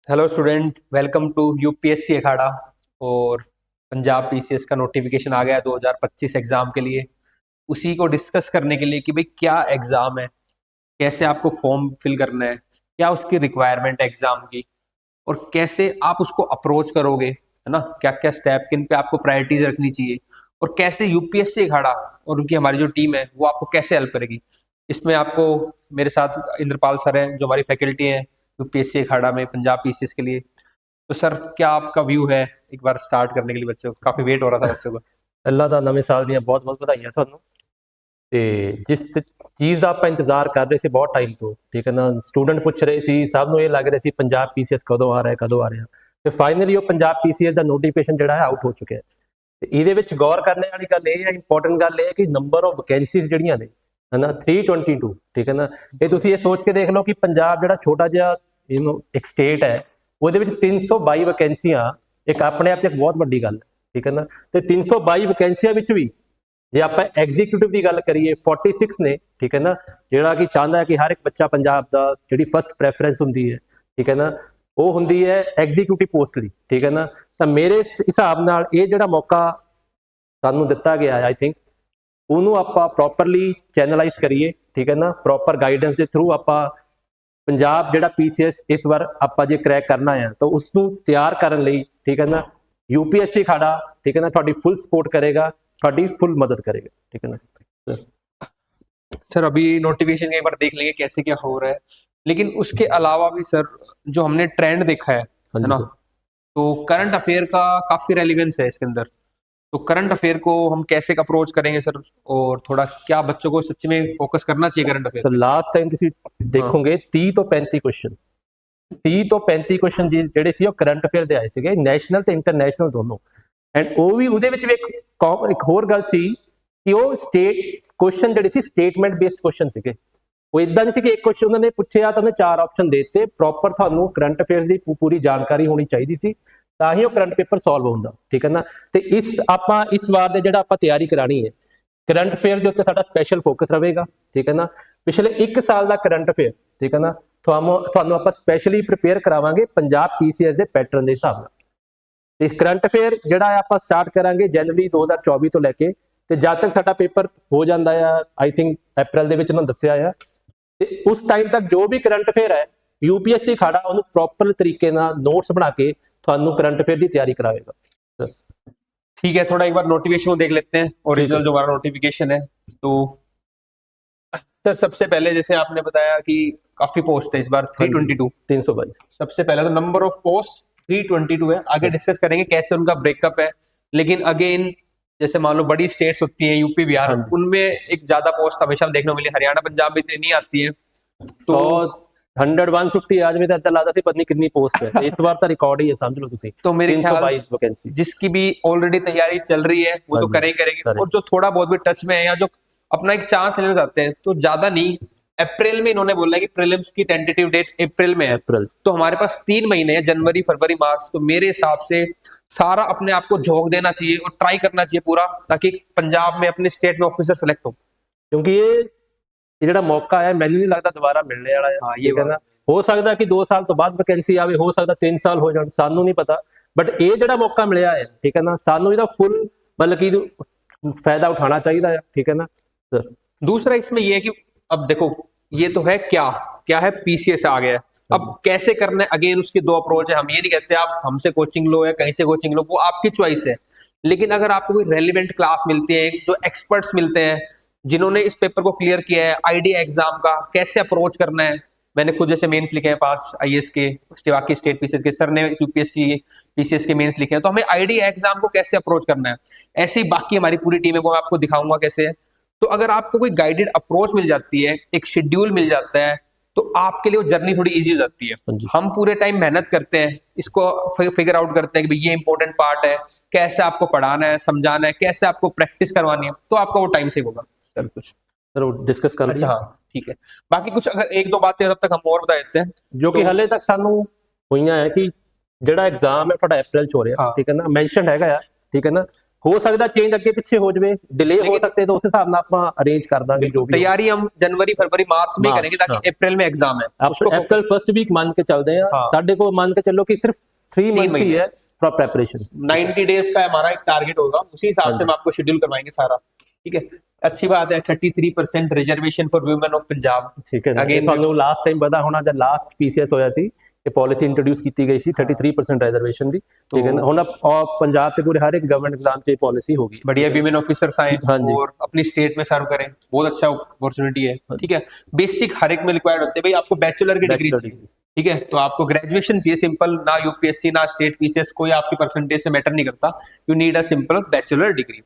Hello student, welcome to UPSC Akhada. और Punjab PCS का notification आ गया 2025 एग्जाम के लिए। उसी को डिस्कस करने के लिए कि भाई क्या एग्जाम है, कैसे आपको फॉर्म फिल करना है, क्या उसकी रिक्वायरमेंट है एग्जाम की, और कैसे आप उसको अप्रोच करोगे, है ना। क्या क्या स्टेप, किन पे आपको प्रायोरिटीज रखनी चाहिए, और कैसे यूपीएससी अखाड़ा और उनकी हमारी जो टीम है वो आपको कैसे हेल्प करेगी। इसमें आपको मेरे साथ इंद्रपाल सर हैं जो हमारी फैकल्टी हैं यूपीएससी अखाड़ा में पंजाब पीसीएस के लिए। तो सर, क्या आपका व्यू है एक बार स्टार्ट करने के लिए? बच्चों को काफी वेट हो रहा था बच्चों का। ਪਹਿਲਾਂ ਤਾਂ ਨਵੇਂ ਸਾਲ ਦੀਆਂ ਬਹੁਤ-ਬਹੁਤ ਵਧਾਈਆਂ ਤੁਹਾਨੂੰ। ਤੇ ਜਿਸ ਚੀਜ਼ ਦਾ ਆਪਾਂ ਇੰਤਜ਼ਾਰ ਕਰ ਰਹੇ ਸੀ ਬਹੁਤ ਟਾਈਮ ਤੋਂ, ਠੀਕ ਹੈ ਨਾ, ਸਟੂਡੈਂਟ ਪੁੱਛ ਰਹੇ ਸੀ, ਸਭ ਨੂੰ ਇਹ ਲੱਗ ਰਿਹਾ ਸੀ ਪੰਜਾਬ ਪੀਸੀਐਸ ਕਦੋਂ ਆ ਰਿਹਾ, ਕਦੋਂ ਆ ਰਿਹਾ। ਤੇ ਫਾਈਨਲੀ ਉਹ ਪੰਜਾਬ ਪੀਸੀਐਸ ਦਾ ਨੋਟੀਫਿਕੇਸ਼ਨ ਜਿਹੜਾ ਹੈ ਆਊਟ ਹੋ ਚੁੱਕਿਆ ਹੈ। ਤੇ ਇਹਦੇ ਵਿੱਚ ਗੌਰ ਕਰਨ ਵਾਲੀ ਗੱਲ ਇਹ ਹੈ, ਇੰਪੋਰਟੈਂਟ ਗੱਲ ਇਹ ਹੈ ਕਿ ਨੰਬਰ ਆਫ ਵੈਕੈਂਸੀਜ਼ ਜਿਹੜੀਆਂ ਨੇ, ਹੈ ਨਾ, 322, ਠੀਕ ਹੈ ਨਾ। ਇਹ ਤੁਸੀਂ ਇਹ ਸੋਚ ਕੇ ਦੇਖ ਲਓ ਕਿ ਪੰਜਾਬ ਜਿਹੜਾ ਛੋਟਾ ਜਿਹਾ ਇੱਕ ਸਟੇਟ ਹੈ, ਉਹਦੇ ਵਿੱਚ 322 ਵੈਕੈਂਸੀਆਂ ਇੱਕ ਆਪਣੇ ਆਪ 'ਚ ਇੱਕ ਬਹੁਤ ਵੱਡੀ ਗੱਲ ਹੈ, ਠੀਕ ਹੈ ਨਾ। ਤੇ 322 ਵੈਕੈਂਸੀਆਂ ਵਿੱਚ ਵੀ ਜੇ ਆਪਾਂ ਐਗਜ਼ੀਕਿਊਟਿਵ ਦੀ ਗੱਲ ਕਰੀਏ 46 ਨੇ, ਠੀਕ ਹੈ ਨਾ, ਜਿਹੜਾ ਕਿ ਚਾਹੁੰਦਾ ਹੈ ਕਿ ਹਰ ਇੱਕ ਬੱਚਾ ਪੰਜਾਬ ਦਾ ਜਿਹੜੀ ਫਸਟ ਪ੍ਰੈਫਰੈਂਸ ਹੁੰਦੀ ਹੈ, ਠੀਕ ਹੈ ਨਾ, ਉਹ ਹੁੰਦੀ ਹੈ ਐਗਜ਼ੀਕਿਊਟਿਵ ਪੋਸਟ ਲਈ, ਠੀਕ ਹੈ ਨਾ। ਤਾਂ ਮੇਰੇ ਹਿਸਾਬ ਨਾਲ ਇਹ ਜਿਹੜਾ ਮੌਕਾ ਸਾਨੂੰ ਦਿੱਤਾ ਗਿਆ ਆਈ ਥਿੰਕ ਉਹਨੂੰ ਆਪਾਂ ਪ੍ਰੋਪਰਲੀ ਚੈਨਲਾਈਜ਼ ਕਰੀਏ, ਠੀਕ ਹੈ ਨਾ। ਪ੍ਰੋਪਰ ਗਾਈਡੈਂਸ ਦੇ ਥਰੂ ਆਪਾਂ ਪੰਜਾਬ ਜਿਹੜਾ ਪੀਸੀਐਸ ਇਸ ਵਾਰ ਆਪਾਂ ਜੇ ਕ੍ਰੈਕ ਕਰਨਾ ਆ ਤਾਂ ਉਸ ਨੂੰ ਤਿਆਰ ਕਰਨ ਲਈ, ਠੀਕ ਹੈ ਨਾ, यूपीएससी अखाड़ा, ठीक है ना, थोड़ी फुल सपोर्ट करेगा, थोड़ी फुल मदद करेगा, ठीक है ना। सर, अभी नोटिफिकेशन एक बार देख लेंगे कैसे क्या हो रहा है, लेकिन उसके अलावा भी सर जो हमने ट्रेंड देखा है ना, तो करंट अफेयर का काफी रेलिवेंस है इसके अंदर। तो करंट अफेयर को हम कैसे अप्रोच करेंगे सर, और थोड़ा क्या बच्चों को सच में फोकस करना चाहिए current affair? Sir last time ਤੁਸੀਂ ਦੇਖੋਗੇ 30 ਤੋਂ 35 ਕੁਐਸਚਨ 30 ਤੋਂ 35 ਕੁਐਸਚਨ ਜਿਹੜੇ ਸੀ ਉਹ ਕਰੰਟ ਅਫੇਅਰ ਦੇ ਆਏ ਸੀਗੇ, ਨੈਸ਼ਨਲ ਤੇ ਇੰਟਰਨੈਸ਼ਨਲ ਦੋਨੋਂ। ਐਂਡ ਉਹ ਵੀ ਉਹਦੇ ਵਿੱਚ ਵੀ ਇੱਕ ਹੋਰ ਗੱਲ ਸੀ ਕਿ ਉਹ ਸਟੇਟ ਕੁਐਸਚਨ ਜਿਹੜੇ ਸੀ ਸਟੇਟਮੈਂਟ ਬੇਸਡ ਕੁਐਸਚਨ ਸੀਗੇ। ਉਹ ਇਦਾਂ ਨਹੀਂ ਸੀ ਕਿ ਇੱਕ ਕੁਐਸਚਨ ਉਹਨਾਂ ਨੇ ਪੁੱਛਿਆ ਤਾਂ ਉਹਨੇ 4 ਆਪਸ਼ਨ ਦੇ ਦਿੱਤੇ। ਪ੍ਰੋਪਰ ਤੁਹਾਨੂੰ ਕਰੰਟ ਅਫੇਅਰਸ ਦੀ ਪੂਰੀ ਜਾਣਕਾਰੀ ਹੋਣੀ ਚਾਹੀਦੀ ਸੀ, ਤਾਂ ਹੀ ਉਹ ਕਰੰਟ ਪੇਪਰ ਸੋਲਵ ਹੁੰਦਾ, ਠੀਕ ਹੈ ਨਾ। ਤੇ ਆਪਾਂ ਇਸ ਵਾਰ ਦੇ ਜਿਹੜਾ ਆਪਾਂ ਤਿਆਰੀ ਕਰਾਣੀ ਹੈ ਕਰੰਟ ਅਫੇਅਰ ਦੇ ਉੱਤੇ ਸਾਡਾ ਸਪੈਸ਼ਲ ਫੋਕਸ ਰਹੇਗਾ, ਠੀਕ ਹੈ ਨਾ। ਪਿਛਲੇ 1 ਸਾਲ ਦਾ ਕਰੰਟ ਅਫੇਅਰ, ਠੀਕ ਹੈ ਨਾ, ਤੁਹਾਨੂੰ ਆਪਾਂ ਸਪੈਸ਼ਲੀ ਪ੍ਰਿਪੇਅਰ ਕਰਾਵਾਂਗੇ ਪੰਜਾਬ ਪੀਸੀਐਸ ਦੇ ਪੈਟਰਨ ਦੇ ਹਿਸਾਬ ਨਾਲ। ਤੇ ਕਰੰਟ ਅਫੇਅਰ ਜਿਹੜਾ ਹੈ ਆਪਾਂ ਸਟਾਰਟ ਕਰਾਂਗੇ ਜਨਵਰੀ 2024 ਤੋਂ ਲੈ ਕੇ, ਤੇ ਜਦ ਤੱਕ ਸਾਡਾ ਪੇਪਰ ਹੋ ਜਾਂਦਾ ਆ ਆਈ ਥਿੰਕ ਅਪ੍ਰੈਲ ਦੇ ਵਿੱਚ ਉਹਨਾਂ ਦੱਸਿਆ ਆ। ਤੇ ਉਸ ਟਾਈਮ ਤੱਕ ਜੋ ਵੀ ਕਰੰਟ ਅਫੇਅਰ ਹੈ यूपीएससी अखाड़ा ਉਹਨੂੰ ਪ੍ਰੋਪਰ ਤਰੀਕੇ ਨਾਲ ਨੋਟਸ ਬਣਾ ਕੇ ਤੁਹਾਨੂੰ करंट अफेयर की तैयारी कराएगा। ठीक है, थोड़ा एक बार नोटिफिकेशन को देख लेते हैं, ओरिजिनल जो हमारा नोटिफिकेशन है। तो सर, सबसे पहले जैसे आपने बताया कि काफी पोस्ट है इस बार 322 322। सबसे पहले तो नंबर ऑफ पोस्ट 322 है। आगे डिस्कस करेंगे कैसे उनका ब्रेकअप है। लेकिन अगेन जैसे मान लो बड़ी स्टेट्स होती हैं यूपी बिहार, उनमें एक ज्यादा पोस्ट हमेशा देखने को मिली। हरियाणा पंजाब में इतनी नहीं आती है। तो 100 150 आज में तो लादा सी पत्नी कितनी पोस्ट है इस बार तो रिकॉर्ड ही है, समझ लो तुसी। तो मेरे ख्याल वैकेंसी जिसकी भी ऑलरेडी तैयारी चल रही है वो तो करेंगे, और जो थोड़ा बहुत भी टच में है या जो अपना एक चांस लेना चाहते हैं, तो ज्यादा नहीं। अप्रैल में इन्होंने बोला है कि प्रीलिम्स की टेंटेटिव डेट अप्रैल में है। तो हमारे पास 3 महीने हैं, जनवरी फरवरी मार्च। तो मेरे हिसाब से सारा अपने आप को झोंक देना चाहिए और ट्राई करना चाहिए पूरा, ताकि पंजाब में अपने स्टेट में ऑफिसर सेलेक्ट हो। क्योंकि ये ਜਿਹੜਾ ਮੌਕਾ ਹੈ ਮੈਨੂੰ ਨਹੀਂ ਲੱਗਦਾ ਦੁਬਾਰਾ ਮਿਲਣੇ ਵਾਲਾ ਹੈ। ਹਾਂ, ਇਹ ਕਹਿੰਦਾ ਹੋ ਸਕਦਾ ਕਿ 2 ਸਾਲ ਤੋਂ ਬਾਅਦ ਵੈਕੈਂਸੀ ਆਵੇ, ਹੋ ਸਕਦਾ 3 ਸਾਲ ਹੋ ਜਾਣ, ਸਾਨੂੰ ਨਹੀਂ ਪਤਾ। बट ਇਹ ਜਿਹੜਾ ਮੌਕਾ ਮਿਲਿਆ ਹੈ, ਠੀਕ ਹੈ ਨਾ, ਸਾਨੂੰ ਇਹਦਾ फुल मतलब कि फायदा उठाना चाहिए है, ठीक है ना सर। दूसरा इसमें ये है कि अब देखो, ये तो है क्या है पीसीएस आ गया है। अब कैसे करना है, अगेन उसकी 2 अप्रोच है। हम ये नहीं कहते आप हमसे कोचिंग लो या कहीं से कोचिंग लो, वो आपकी चॉइस है। लेकिन अगर आपको कोई रेलिवेंट क्लास मिलती है, जो एक्सपर्ट्स मिलते हैं जिन्होंने इस पेपर को क्लियर किया है, आईडिया एग्जाम का कैसे अप्रोच करना है। मैंने खुद जैसे मेंस लिखे हैं 5 आईएएस के, बाकी स्टेट पीसीएस के, सर ने यूपीएससी पीसीएस के मेंस लिखे हैं। तो हमें आईडिया एग्जाम को कैसे अप्रोच करना है, ऐसे ही बाकी हमारी पूरी टीम है, वो मैं आपको दिखाऊंगा कैसे है। तो अगर आपको कोई गाइडेड अप्रोच मिल जाती है, एक शेड्यूल मिल जाता है, तो आपके लिए वो जर्नी थोड़ी इजी हो जाती है। हम पूरे टाइम मेहनत करते हैं, इसको फिगर आउट करते हैं कि ये इंपॉर्टेंट पार्ट है, कैसे आपको पढ़ाना है, समझाना है, कैसे आपको प्रैक्टिस करवानी है, तो आपका वो टाइम सेव होगा। सर कुछ डिस्कस कर लिया। हाँ ठीक है, बाकी कुछ अगर 1-2 बातें तब तक हम और बता देते हैं जो कि हले तक सानू हुई है कि ਜਿਹੜਾ एग्जाम है ਤੁਹਾਡਾ अप्रैल ਚ ਹੋ ਰਿਹਾ, ਠੀਕ ਹੈ ਨਾ, ਮੈਂਸ਼ਨ ਹੈਗਾ ਆ, ਠੀਕ ਹੈ ਨਾ। ਹੋ ਸਕਦਾ ਚੇਂਜ ਅੱਗੇ ਪਿੱਛੇ ਹੋ ਜਾਵੇ, ਡਿਲੇ ਹੋ सकते तो उस हिसाब ਨਾਲ ਆਪਾਂ ਅਰੇਂਜ ਕਰ ਦਾਂਗੇ ਜੋ ਵੀ तैयारी हम जनवरी फरवरी मार्च में करेंगे ताकि अप्रैल में एग्जाम है उसको अप्रैल फर्स्ट वीक मान के चलते हैं। साढ़े को मान के चलो कि सिर्फ 3 मंथ ही है फॉर प्रेपरेशन, 90 डेज का हमारा एक टारगेट होगा, उसी हिसाब से हम आपको शेड्यूल करवाएंगे सारा। ठीक है, अच्छी बात है। 33% reservation for women of Punjab. ठीक है, अगेन ਤੁਹਾਨੂੰ ਲਾਸਟ ਟਾਈਮ ਪਤਾ ਹੋਣਾ ਜਦ ਲਾਸਟ ਪੀਸੀਐਸ ਹੋਇਆ ਸੀ ਇਹ ਪਾਲਿਸੀ ਇੰਟਰੋਡਿਊਸ ਕੀਤੀ ਗਈ ਸੀ 33% ਰਿਜ਼ਰਵੇਸ਼ਨ ਦੀ। ਠੀਕ ਹੈ ਨਾ, ਹੁਣ पंजाब ਤੇ पूरे हर एक गवर्नमेंट एग्जाम से पॉलिसी होगी। बढ़िया विमेन ऑफिसर्स आए और अपनी स्टेट में सर्व करें, बहुत अच्छा अपॉर्चुनिटी है। ठीक है, बेसिक हर एक में रिक्वायर्ड होते हैं भाई, आपको बैचलर की डिग्री चाहिए। ठीक है, तो आपको ग्रेजुएशन चाहिए सिंपल, ना यूपीएससी ना स्टेट पीसीएस, कोई आपकी परसेंटेज से मैटर नहीं करता, you need a simple bachelor degree.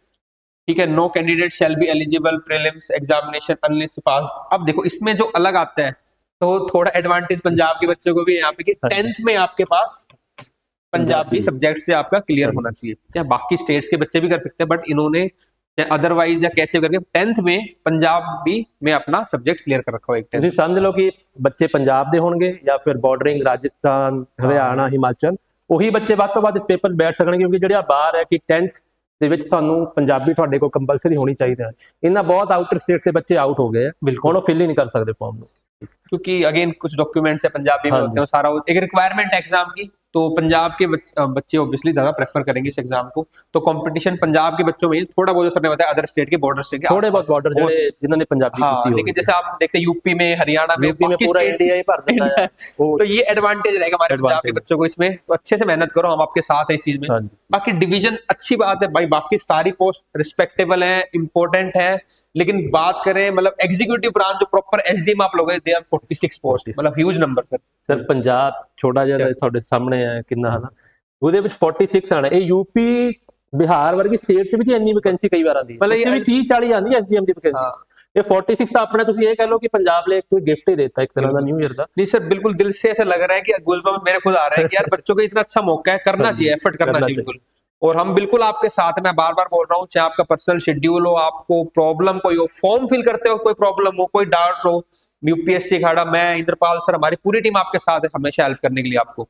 ठीक है, no candidate shall be eligible prelims examination unless pass. अब देखो इसमें जो अलग आता है तो थोड़ा एडवांटेज पंजाब के बच्चों को भी यहाँ पे कि 10th में आपके पास पंजाबी सब्जेक्ट से आपका क्लियर होना चाहिए। या बाकी स्टेट्स के बच्चे भी कर सकते हैं, बट इन्होंने अदरवाइज या कैसे करके 10th में पंजाबी में अपना सब्जेक्ट क्लियर कर रखा है। ਤੁਸੀਂ ਸਮਝ ਲਓ ਕਿ ਬੱਚੇ ਪੰਜਾਬ ਦੇ ਹੋਣਗੇ ਜਾਂ ਫਿਰ ਬਾਰਡਰਿੰਗ ਰਾਜਸਥਾਨ ਹਰਿਆਣਾ ਹਿਮਾਚਲ, ਉਹੀ ਬੱਚੇ ਵੱਧ ਤੋਂ ਵੱਧ ਇਸ ਪੇਪਰ ਬੈਠ ਸਕਣਗੇ, ਕਿਉਂਕਿ ਜਿਹੜਾ ਬਾਹਰ ਹੈ ਕਿ 10th ਦੇ ਵਿੱਚ ਤੁਹਾਨੂੰ ਪੰਜਾਬੀ ਤੁਹਾਡੇ ਕੋਲ ਕੰਪਲਸਰੀ ਹੋਣੀ ਚਾਹੀਦੀ ਹੈ। ਇਹਨਾਂ ਬਹੁਤ ਆਊਟਰ ਸਟੇਟ से बच्चे आउट हो गए हैं, बिल्कुल वो फिल ही नहीं कर सकते फॉर्म में, क्योंकि अगेन कुछ डॉक्यूमेंट्स है पंजाबी में होते हैं, सारा एक रिक्वायरमेंट है एग्जाम की, तो पंजाब के बच्चे ऑब्वियसली ज्यादा प्रेफर करेंगे इस एग्जाम को। तो कंपटीशन पंजाब के बच्चों में थोड़ा बहुत, जो सर ने बताया, अदर स्टेट के बॉर्डर स्टेट के थोड़े बहुत बॉर्डर जिन्होंने पंजाबी की, लेकिन जैसे आप देखते हैं यूपी में हरियाणा में पूरा इंडिया ही भर देता है, तो ये एडवांटेज रहेगा हमारे पंजाब के बच्चों को इसमें। तो अच्छे से मेहनत करो, हम आपके साथ हैं इस चीज में। बाकी डिवीजन अच्छी बात है भाई, बाकी सारी पोस्ट रिस्पेक्टेबल है, इंपॉर्टेंट है, लेकिन बात करें मतलब एग्जीक्यूटिव ब्रांच जो प्रॉपर एसडीएम आप लोग हैं, दे आर 46 पोस्ट, मतलब huge number sir. Sir Punjab ਛੋਟਾ ਜਿਹਾ ਤੁਹਾਡੇ ਸਾਹਮਣੇ ਹੈ ਕਿੰਨਾ, ਹਨਾ, ਉਹਦੇ ਵਿੱਚ 46 ਆਣਾ। ਇਹ ਯੂਪੀ ਬਿਹਾਰ ਵਰਗੀ ਸਟੇਟ 'ਚ ਵੀ ਇੰਨੀ ਵੈਕੈਂਸੀ ਕਈ ਵਾਰ ਆਉਂਦੀ ਹੈ, ਮਤਲਬ ਇਹ 30-40 ਆਉਂਦੀ ਹੈ ਐਸਡੀਐਮ ਦੀ ਵੈਕੈਂਸੀ। ये 46 ਤਾਂ ਆਪਣੇ ਤੁਸੀਂ ਇਹ कह लो कि पंजाब ने कोई गिफ्ट ही देता एक तरह का न्यू ईयर का। नहीं सर, बिल्कुल दिल से ऐसा लग रहा है कि गूज़बम्प मेरे खुद आ रहा है कि यार बच्चों को इतना अच्छा मौका है, करना चाहिए, एफर्ट करना चाहिए बिल्कुल। और हम बिल्कुल आपके साथ, मैं बार बार बोल रहा हूँ, चाहे आपका पर्सनल शेड्यूल हो, आपको प्रॉब्लम कोई हो, फॉर्म फिल करते हो कोई प्रॉब्लम हो, कोई डाउट हो, यूपीएससी अखाड़ा, मैं इंद्रपाल सर, हमारी पूरी टीम आपके साथ है, हमेशा हेल्प करने के लिए आपको।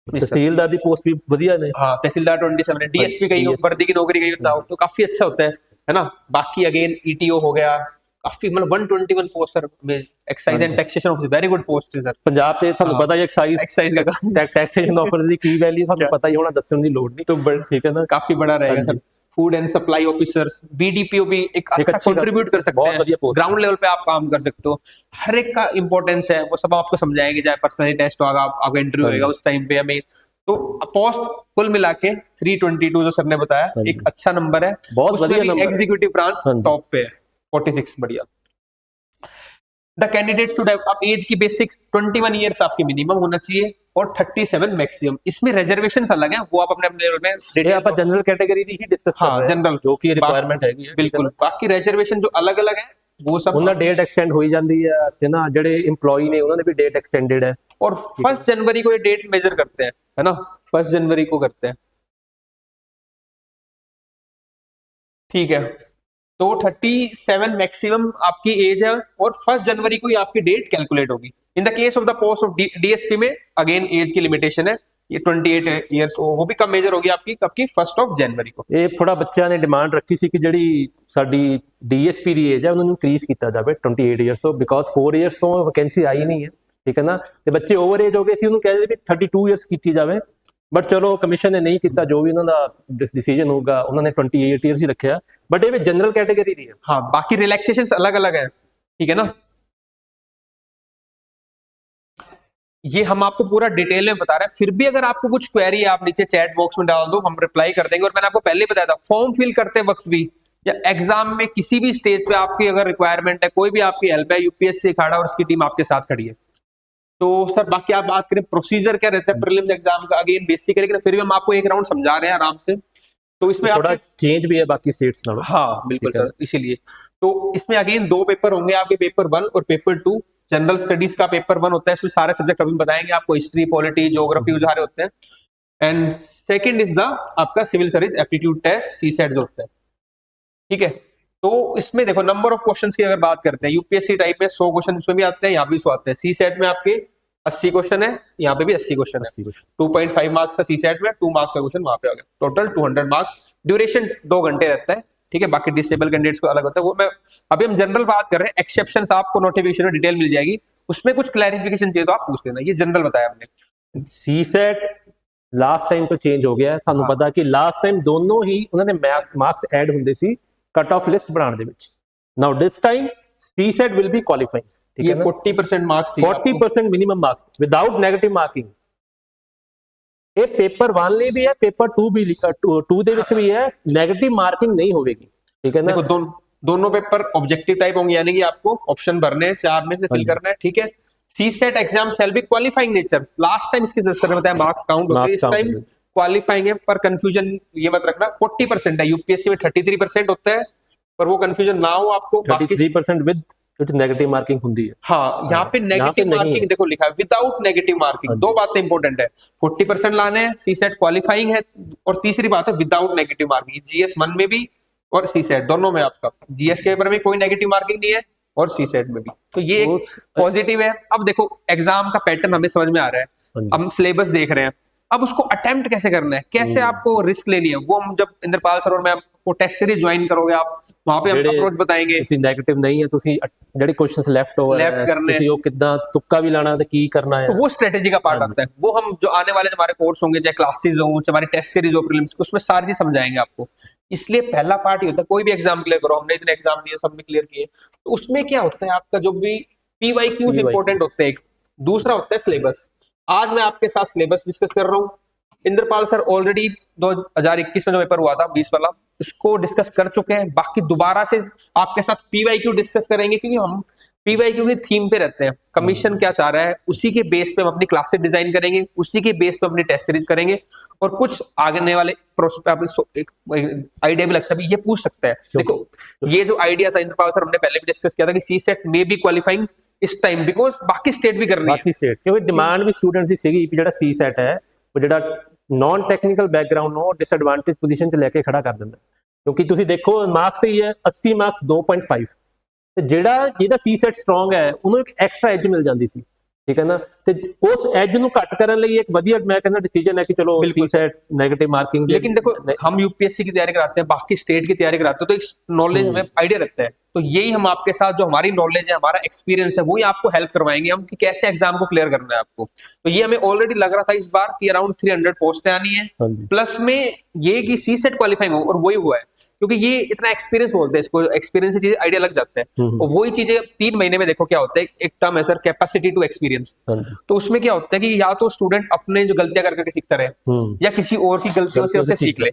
तहसीलदार की पोस्ट भी बढ़िया है, हाँ तहसीलदार 27 है, डीएसपी गई हो, वर्दी की नौकरी गई हो चाहो तो काफी अच्छा होता है ना। बाकी अगेन ईटीओ हो गया, काफी मतलब 121 पोस्ट सर में excise and taxation officer, very good post है सर पंजाब ਤੇ ਤੁਹਾਨੂੰ ਪਤਾ ਹੀ एक्साइज का टैक्सेशन ऑफिसर ਦੀ ਕੀ वैल्यू ਤੁਹਾਨੂੰ ਪਤਾ ਹੀ ਹੋਣਾ, ਦੱਸਣ ਦੀ ਲੋੜ नहीं। तो ठीक है ना, काफी बड़ा रहेगा sir. Food and supply officers, BDPO भी एक अच्छा कंट्रीब्यूट कर सकते हैं, ग्राउंड लेवल पे आप काम कर सकते हो। हर एक का इंपॉर्टेंस है, वो सब आपको समझाएंगे, चाहे पर्सनली टेस्ट होगा, आपका इंटरव्यू होगा उस टाइम पे। हमें तो पोस्ट कुल मिला के 322 जो सर ने बताया, एक अच्छा नंबर है, बहुत बढ़िया नंबर। एग्जीक्यूटिव ब्रांच टॉप पे है 46, बढ़िया। द कैंडिडेट टू आप एज की बेसिक 21 ईयर्स आपकी मिनिमम होना चाहिए और 37 मैक्सिमम। इसमें रिजर्वेशन अलग है, वो आप अपने अपने लेवल में आप जनरल कैटेगरी ही डिस्कस कर रहे हैं, जनरल जो की रिक्वायरमेंट है बिल्कुल। बाकी रिजर्वेशन जो अलग अलग है वो सब उनका डेट एक्सटेंड हो ही जाती है ना, जेडे एम्प्लॉई ने उन्होंने भी डेट एक्सटेंडेड है, और 1 जनवरी को ये डेट मेजर करते हैं, है ना, 1 जनवरी को करते हैं। ठीक है, तो 37 मैक्सिमम आपकी एज है और 1 जनवरी को ही आपकी डेट कैलकुलेट होगी। In the case of the post of DSP में अगेन एज की लिमिटेशन है, ये 28 ईयर्स, वो भी कब मेजर होगी आपकी, कब की 1 जनवरी को। ਇਹ ਥੋੜਾ ਬੱਚਿਆਂ ਨੇ ਡਿਮਾਂਡ ਰੱਖੀ ਸੀ ਕਿ ਜਿਹੜੀ ਸਾਡੀ ਡੀਐਸਪੀ ਦੀ ਏਜ ਹੈ ਉਹਨੂੰ ਇਨਕਰੀਜ਼ ਕੀਤਾ ਜਾਵੇ 28 ਇਅਰਸ ਤੋਂ, ਬਿਕੋਜ਼ 4 ਇਅਰਸ ਤੋਂ ਵੈਕੈਂਸੀ ਆਈ ਨਹੀਂ ਹੈ। ਠੀਕ ਹੈ ਨਾ, ਤੇ ਬੱਚੇ ਓਵਰ ਏਜ ਹੋ ਗਏ ਸੀ, ਉਹਨੂੰ ਕਹਿੰਦੇ ਵੀ 32 ਇਅਰਸ ਕੀਤੀ ਜਾਵੇ, ਬਟ ਚਲੋ ਕਮਿਸ਼ਨ ਨੇ ਨਹੀਂ ਕੀਤਾ, ਜੋ ਵੀ ਉਹਨਾਂ ਦਾ डिसीजन होगा, उन्होंने 28 इयर्स ही रखा, बट ये जनरल कैटेगरी दी है। हाँ, बाकी रिलैक्सेशंस अलग अलग है, ठीक है ना। ये हम आपको पूरा डिटेल में बता रहे हैं, फिर भी अगर आपको कुछ क्वेरी है आप नीचे चैट बॉक्स में डाल दो, हम रिप्लाई कर देंगे। और मैंने आपको पहले बताया था, फॉर्म फिल करते वक्त भी या एग्जाम में किसी भी स्टेज पे आपकी अगर रिक्वायरमेंट है, कोई भी आपकी हेल्प है, यूपीएससी अखाड़ा और उसकी टीम आपके साथ खड़ी है। तो सर बाकी आप बात करें प्रोसीजर क्या रहता है प्रीलिम्स एग्जाम का, अगेन बेसिक है, लेकिन फिर भी हम आपको एक राउंड समझा रहे हैं आराम से। तो इसमें थोड़ा चेंज भी है बाकी स्टेट्स नालों। हाँ बिल्कुल सर, इसीलिए तो इसमें अगेन 2 पेपर होंगे आपके, पेपर 1 और पेपर 2। जनरल स्टडीज का पेपर 1 होता है, इसमें सारे सब्जेक्ट अभी बताएंगे आपको, हिस्ट्री, पॉलिटी, ज्योग्राफी सारे होते हैं। एंड सेकंड इज द आपका civil service aptitude test, CSAT जो होता है, ठीक है। तो इसमें देखो नंबर ऑफ क्वेश्चंस की अगर बात करते हैं, यूपीएससी टाइप में 100 क्वेश्चन इसमें भी आते हैं, यहाँ भी 100 आते हैं। सीसेट में आपके 80 क्वेश्चन है, यहाँ पे भी 80 क्वेश्चन है। 2.5 मार्क्स का सीसेट में, 2 मार्क्स का क्वेश्चन वहां पे आ गया, टोटल 200 मार्क्स ड्यूरेशन 2 घंटे रहता है, ठीक है। बाकी डिसेबल कैंडिडेट्स को अलग होता है, वो मैं अभी हम जनरल बात कर रहे हैं। एक्सेप्शंस आपको नोटिफिकेशन में डिटेल मिल जाएगी, उसमें कुछ क्लैरिफिकेशन चाहिए तो आप पूछ लेना, ये जनरल बताया हमने। सीसेट ਲਾਸਟ ਟਾਈਮ ਤੋਂ ਚੇਂਜ ਹੋ ਗਿਆ, ਤੁਹਾਨੂੰ ਪਤਾ ਕਿ ਲਾਸਟ ਟਾਈਮ ਦੋਨੋਂ ਹੀ ਉਹਨਾਂ ਦੇ ਮਾਰਕਸ ਐਡ ਹੁੰਦੇ ਸੀ ਕਟ ਆਫ ਲਿਸਟ ਬਣਾਉਣ ਦੇ ਵਿੱਚ। Now this time CSAT will be qualifying, ਠੀਕ ये है ना? 40% मार्क्स थी, 40% minimum marks without negative marking. ये पेपर 1 ਲਈ भी है, पेपर 2 भी 2 ਦੇ ਵਿੱਚ भी है, नेगेटिव मार्किंग नहीं होगी, ठीक है ना? देखो दोनों पेपर ऑब्जेक्टिव टाइप होंगे, यानी कि आपको ऑप्शन भरने हैं, 4 में से फिल करना है, ठीक है। CSAT exam shall be qualifying nature. Last time इसके सर ने बताया मार्क्स काउंट होते हैं, इस टाइम क्वालिफाइंग है, पर कंफ्यूजन ये मत रखना 40% है। यूपीएससी में 33% होता है, पर वो कंफ्यूजन ना हो आपको। 33% विद नेगेटिव मार्किंग होती है। हाँ, यहाँ पे नेगेटिव मार्किंग देखो लिखा है, विदाउट नेगेटिव मार्किंग। दो बातें इंपॉर्टेंट है, 40% लाने हैं, सीसेट क्वालिफाइंग है, और तीसरी बात है विदाउट नेगेटिव मार्किंग। जीएस 1 में भी और सीसेट दोनों में आपका, जीएस के पेपर में कोई नेगेटिव मार्किंग नहीं है और सीसेट में भी, तो ये पॉजिटिव है। अब देखो एग्जाम का पैटर्न हमें समझ में आ रहा है, हम सिलेबस देख रहे हैं, अब उसको अटेम्प्ट कैसे करना है, कैसे आपको रिस्क लेनी है, वो हम जब इंद्रपाल सर और मैं आपको टेस्ट सीरीज ज्वाइन करोगे आप, वहां पे हम अप्रोच बताएंगे। ਤੁਸੀਂ 네ਗੇਟਿਵ ਨਹੀਂ ਹੈ, ਤੁਸੀਂ ਜਿਹੜੇ ਕੁਐਸਚंस लेफ्ट ओवर लेफ्ट करने ਤੁਸੀਂ ਉਹ ਕਿੱਦਾਂ ਤੁੱਕਾ ਵੀ ਲਾਣਾ ਤੇ ਕੀ ਕਰਨਾ ਹੈ, तो वो स्ट्रेटेजी का पार्ट आता है। वो हम जो आने वाले हमारे कोर्स होंगे, चाहे क्लासेस हो, चाहे हमारी टेस्ट सीरीज हो, प्रीलिम्स, उसमें सारी चीज समझाएंगे आपको। इसलिए पहला पार्ट ही होता है, कोई भी एग्जाम क्लियर करो, हमने इतने एग्जाम दिए, सब में क्लियर किए, तो उसमें क्या होता है आपका जो भी पीवाईक्यूज इंपॉर्टेंट होते हैं, दूसरा होता है सिलेबस। आज मैं आपके साथ सिलेबस डिस्कस कर रहा हूँ। इंद्रपाल सर ऑलरेडी 2021 में जो पेपर हुआ था 20 वाला, उसको डिस्कस कर चुके हैं। बाकी दोबारा से आपके साथ पीवाईक्यू डिस्कस करेंगे, क्योंकि हम पीवाईक्यू की थीम पे रहते हैं। कमीशन क्या चाह रहा है, उसी के बेस पे हम अपनी क्लासेस डिजाइन करेंगे, उसी के बेस पे अपनी टेस्ट सीरीज करेंगे, और कुछ आगे वाले आइडिया भी लगता है ये पूछ सकता है। देखो ये जो आइडिया था इंद्रपाल सर, हमने पहले भी डिस्कस किया था कि सीसेट में भी क्वालिफाइंग इस टाइम, बिकॉज बाकी स्टेट भी कर रही है, ਬਾਕੀ ਸਟੇਟ ਕਿਉਂਕਿ ਡਿਮਾਂਡ ਵੀ ਸਟੂਡੈਂਟਸ ਦੀ ਸੀਗੀ ਕਿ ਜਿਹੜਾ ਸੀਸੈਟ ਹੈ ਉਹ ਜਿਹੜਾ ਨਾਨ ਟੈਕਨੀਕਲ ਬੈਕਗ੍ਰਾਉਂਡ ਨੂੰ ਡਿਸਐਡਵਾਂਟੇਜ ਪੋਜੀਸ਼ਨ 'ਚ ਲੈ ਕੇ ਖੜਾ ਕਰ ਦਿੰਦਾ, ਕਿਉਂਕਿ ਤੁਸੀਂ ਦੇਖੋ ਮਾਰਕਸ ਤੇ ਹੀ ਹੈ 80 ਮਾਰਕਸ 2.5, ਤੇ ਜਿਹਦਾ ਸੀਸੈਟ ਸਟਰੋਂਗ ਹੈ ਉਹਨੂੰ ਇੱਕ ਐਕਸਟਰਾ ਐਜ ਮਿਲ ਜਾਂਦੀ ਸੀ, ठीक है ना? ਤੇ ਉਸ ਐਜ ਨੂੰ ਘੱਟ ਕਰਨ ਲਈ ਇੱਕ ਵਧੀਆ ਮੈਂ ਕਹਿੰਦਾ डिसीजन है कि चलो सीसेट नेगेटिव मार्किंग। लेकिन देखो हम यूपीएससी की तैयारी कराते हैं, बाकी स्टेट की तैयारी कराते हैं, तो एक नॉलेज हमें आइडिया रहता है, तो यही हम आपके साथ जो हमारी नॉलेज है, हमारा एक्सपीरियंस है, वही आपको हेल्प करवाएंगे हम कि कैसे एग्जाम को क्लियर करना है आपको। तो ये हमें ऑलरेडी लग रहा था इस बार कि अराउंड 300 पोस्टें आनी है, प्लस में ये कि सीसेट क्वालिफाइंग हो, और वही हुआ है, क्योंकि ये इतना एक्सपीरियंस बोलते हैं इसको, एक्सपीरियंस से चीजें आइडिया लग जाता है। और वही चीजें 3 महीने में देखो क्या होता है, एक टर्म है सर कैपेसिटी टू एक्सपीरियंस, तो उसमें क्या होता है कि या तो स्टूडेंट अपने जो गलतियां करके सीखता रहे, या किसी और की गलतियों से उसे सीख ले,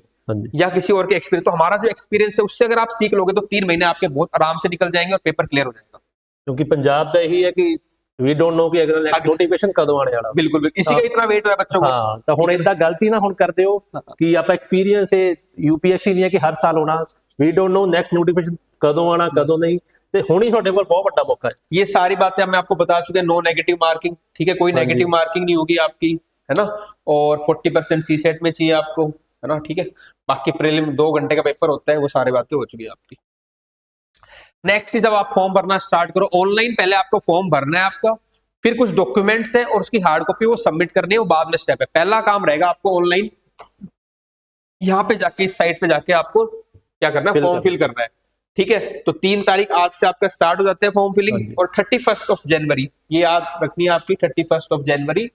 या किसी और के एक्सपीरियंस। तो हमारा जो एक्सपीरियंस है उससे अगर आप सीख लोगे तो 3 महीने आपके बहुत आराम से निकल जाएंगे और पेपर क्लियर हो जाएगा। क्योंकि पंजाब का यही है कि वी डोंट नो कि अगला नोटिफिकेशन कदों आने वाला। बिल्कुल इसी का इतना वेट है बच्चों को। हाँ, तो हुण इदा गलती ना हुण करदे हो कि आप एक्सपीरियंस है यूपीएससी नहीं है कि हर साल होना, we don't know next notification कदों आना कदों नहीं, ते हुण ही तुहाडे कोल बहुत बड़ा मौका है। ये सारी बातें मैं आपको बता चुके हैं, नो नेगेटिव मार्किंग, ठीक है, कोई नेगेटिव मार्किंग नहीं होगी आपकी, है ना, और 40% सीसेट में चाहिए आपको, है ना, ठीक है। बाकी प्रीलिम 2 घंटे का पेपर होता है, वो सारी बातें हो चुकी है आपकी। नेक्स्ट चीज, जब आप फॉर्म भरना स्टार्ट करो ऑनलाइन, पहले आपको फॉर्म भरना है आपका, फिर कुछ डॉक्यूमेंट्स है और उसकी हार्ड कॉपी वो सबमिट करनी है, वो बाद में स्टेप है। पहला काम रहेगा आपको ऑनलाइन यहाँ पे जाके इस साइट पे जाके आपको क्या करना है, फॉर्म फिल करना है, ठीक है। तो 3 तारीख आज से आपका स्टार्ट हो जाते हैं फॉर्म फिलिंग, और 31 जनवरी ये याद रखनी है आपकी, 31 जनवरी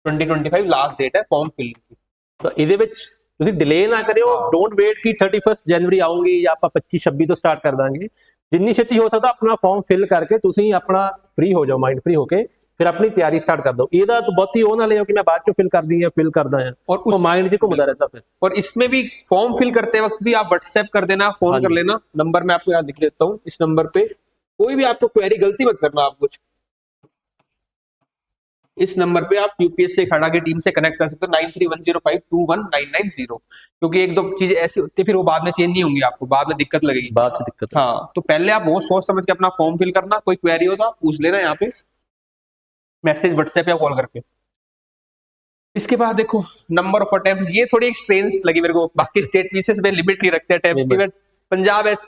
2025 लास्ट डेट है फॉर्म फिलिंग की। तो ਇਹਦੇ ਵਿੱਚ ਤੁਸੀਂ ਡਿਲੇ ਨਾ ਕਰਿਓ, ਡੋਂਟ ਵੇਟ ਕਿ 31 ਜਨਵਰੀ ਆਉਂਗੀ ਜਾਂ ਆਪਾਂ 25-26 ਤੋਂ ਸਟਾਰਟ ਕਰ ਦਾਂਗੇ, ਜਿੰਨੀ ਛੇਤੀ ਹੋ ਸਕਦਾ ਆਪਣਾ ਫਾਰਮ ਫਿਲ ਕਰਕੇ ਤੁਸੀਂ ਆਪਣਾ ਫ੍ਰੀ ਹੋ ਜਾਓ, ਮਾਈਂਡ ਫ੍ਰੀ ਹੋ ਕੇ फिर अपनी तैयारी स्टार्ट कर दो। ਇਹਦਾ तो बहुत ही हो ना ले कि मैं बाद में फिल कर दी है, फिल करदा है और उस माइंड च घूमता रहता फिर। और इसमें भी फॉर्म फिल करते वक्त भी आप व्हाट्सएप कर देना, फोन कर लेना, नंबर मैं आपको यहाँ लिख देता हूँ, इस नंबर पे कोई भी आपको क्वेरी गलती मत करना, आप कुछ इस नंबर पे आप यूपीएससी अखाड़ा की टीम से कनेक्ट कर सकते हो, 9310521990, क्योंकि 1-2 चीजें ऐसी होती है फिर वो बाद में चेंज नहीं होंगी, आपको बाद में दिक्कत लगेगी, बाद में दिक्कत। हाँ, तो पहले आप बहुत सोच समझ के अपना फॉर्म फिल करना, कोई क्वेरी हो तो आप पूछ लेना यहाँ पे मैसेज व्हाट्सएप या कॉल करके। इसके बाद देखो नंबर ऑफ अटेम्प्ट्स, ये थोड़ी स्ट्रेंज लगी मेरे को, बाकी स्टेट पीसेस में लिमिट नहीं रखते अटेम्प्ट्स की, Punjab has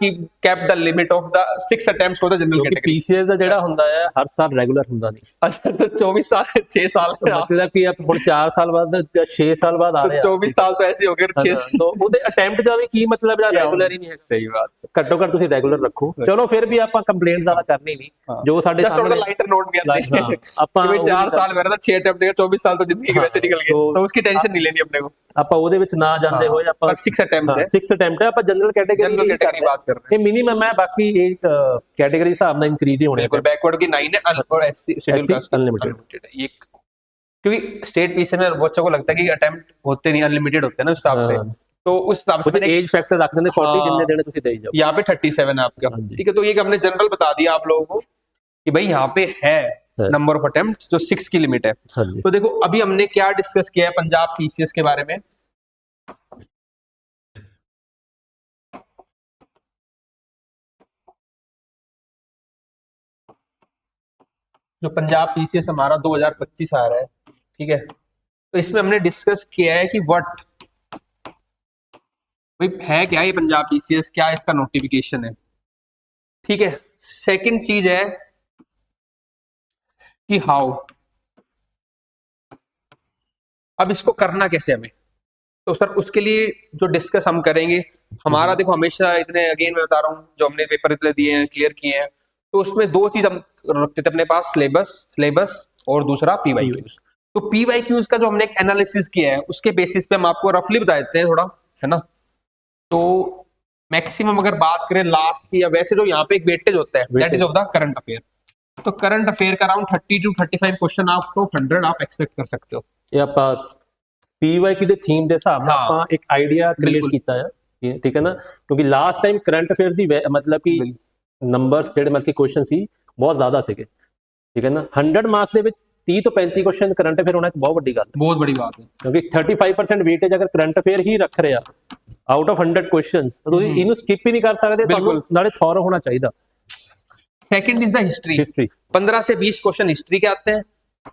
kept the limit of the 6 attempts for the general ਕਿਉਂਕਿ category। ਪੀਸੀਐਸ ਦਾ ਜਿਹੜਾ ਹੁੰਦਾ ਹੈ ਹਰ ਸਾਲ ਰੈਗੂਲਰ ਹੁੰਦਾ ਨਹੀਂ। अच्छा तो 24 साल 6 साल है आप, ਮਤਲਬ ਕਿ ਆਪ ਹੁਣ 4 ਸਾਲ ਬਾਅਦ ਜਾਂ 6 ਸਾਲ ਬਾਅਦ ਆ तो ਰਹੇ ਆ 24 साल तो ऐसे हो गए 6 ਤਾਂ ਉਹਦੇ ਅਟੈਂਪਟ ਦਾ ਵੀ ਕੀ ਮਤਲਬ ਹੈ, ਰੈਗੂਲਰ ਹੀ ਨਹੀਂ ਹੈ। सही बात है। ਘੱਟੋ ਘੱਟ ਤੁਸੀਂ ਰੈਗੂਲਰ ਰੱਖੋ। ਚਲੋ ਫਿਰ ਵੀ ਆਪਾਂ ਕੰਪਲੇਂਟ ਜ਼ਿਆਦਾ ਕਰਨੀ ਨਹੀਂ, ਜੋ ਸਾਡੇ जस्ट ऑन द ਸਾਹਮਣੇ लाइटर नोट भी ऐसे हाँ, ਆਪਾਂ कि भाई 4 साल मेरा था 6 अटेम्प्ट देगा 24 साल तो जिंदगी के वैसे निकल गए, तो उसकी टेंशन नहीं लेनी अपने को। ਆਪਾਂ ਉਹਦੇ ਵਿੱਚ ਨਾ ਜਾਂਦੇ ਹੋਏ ਆਪਾਂ पर 6 अटेम्प्ट्स है, 6 ਅਟੈਂਪਟ ਹੈ, ਆਪਾਂ ਜਨਰਲ ਕੈਟਾਗਰੀ जनरल कैटेगरी बात कर रहे हैं। ਇਹ मिनिमम है, बाकी एक कैटेगरी हिसाब ਨਾਲ इंक्रीज ही होने बिल्कुल बैकवर्ड की 9 है और एससी शेड्यूल कास्ट अनलिमिटेड है ये, क्योंकि स्टेट पीसी में बच्चों को लगता है कि अटेम्प्ट होते नहीं, अनलिमिटेड होते हैं ना उस हिसाब से, तो उस हिसाब से मैंने एज फैक्टर रख देंगे 40 जितने देने तुसी देई जाओ। यहाँ पे 37 है आपका, हाँ जी। ठीक है। तो ये हमने जनरल बता दिया आप लोगों को कि भाई यहाँ पे है नंबर ऑफ अटेम्प्ट जो 6 की लिमिट है। हाँ जी। तो देखो अभी हमने क्या डिस्कस किया है पंजाब पीसीएस के बारे में। जो पंजाब पीसीएस हमारा 2025 आ रहा है, ठीक है, तो इसमें हमने डिस्कस किया है कि व्हाट भाई है क्या ये पंजाब पीसीएस, क्या इसका नोटिफिकेशन है, ठीक है। सेकंड चीज है कि हाउ, अब इसको करना कैसे हमें, तो सर उसके लिए जो डिस्कस हम करेंगे, हमारा देखो हमेशा इतने, अगेन मैं बता रहा हूँ, जो हमने पेपर इतने दिए हैं, क्लियर किए हैं, तो उसमें 2 चीज हम रखते थे अपने पास, सिलेबस और दूसरा पीवाईक्यूज। तो पीवाईक्यूज का जो हमने एक एनालिसिस किया है उसके बेसिस पे हम आपको रफली बता देते हैं थोड़ा, है ना। तो मैक्सिमम अगर बात करें लास्ट की, या वैसे जो यहाँ पे एक वेटेज होता है that is of the current affair, तो करंट अफेयर का around 30 to 35 question out of 100 आप एक्सपेक्ट कर सकते हो। ਇਹ ਆਪਾਂ ਪੀਵਾਈਕਿਊ ਦੇ ਥੀਮ ਦੇ ਹਿਸਾਬ ਨਾਲ ਆਪਾਂ ਇੱਕ ਆਈਡੀਆ ਕ੍ਰੀਏਟ ਕੀਤਾ ਹੈ, ਠੀਕ ਹੈ ਨਾ, ਕਿਉਂਕਿ ਲਾਸਟ ਟਾਈਮ ਕਰੰਟ ਅਫੇਅਰ ਦੀ ਮਤਲਬ ਕਿ ਨੰਬਰਸ ਜਿਹੜੇ ਮਤਲਬ ਕਿ ਕੁਐਸਚਨ ਸੀ ਬਹੁਤ ਜ਼ਿਆਦਾ ਸੀਗੇ, ਠੀਕ ਹੈ ਨਾ। 100 ਮਾਰਕਸ ਦੇ ਵਿੱਚ 30 ਤੋਂ 35 ਕੁਐਸਚਨ ਕਰੰਟ ਅਫੇਅਰ ਹੋਣਾ ਇੱਕ ਬਹੁਤ ਵੱਡੀ ਗੱਲ ਹੈ, बहुत बड़ी बात है, ਕਿਉਂਕਿ 35% ਵੇਟੇਜ ਅਗਰ ਕਰੰਟ ਅਫੇਅਰ ਹੀ ਰੱਖ ਰਿਹਾ ਆਊਟ ਆਫ 100 ਕੁਐਸਚਨਸ, ਤੁਸੀਂ ਇਹਨੂੰ ਸਕਿਪ ਹੀ ਨਹੀਂ ਕਰ ਸਕਦੇ, ਤੁਹਾਨੂੰ ਨਾਲੇ ਥੋਰ ਹੋਣਾ ਚਾਹੀਦਾ। Second is the history, history 15 से 20 क्वेश्चन हिस्ट्री के आते हैं।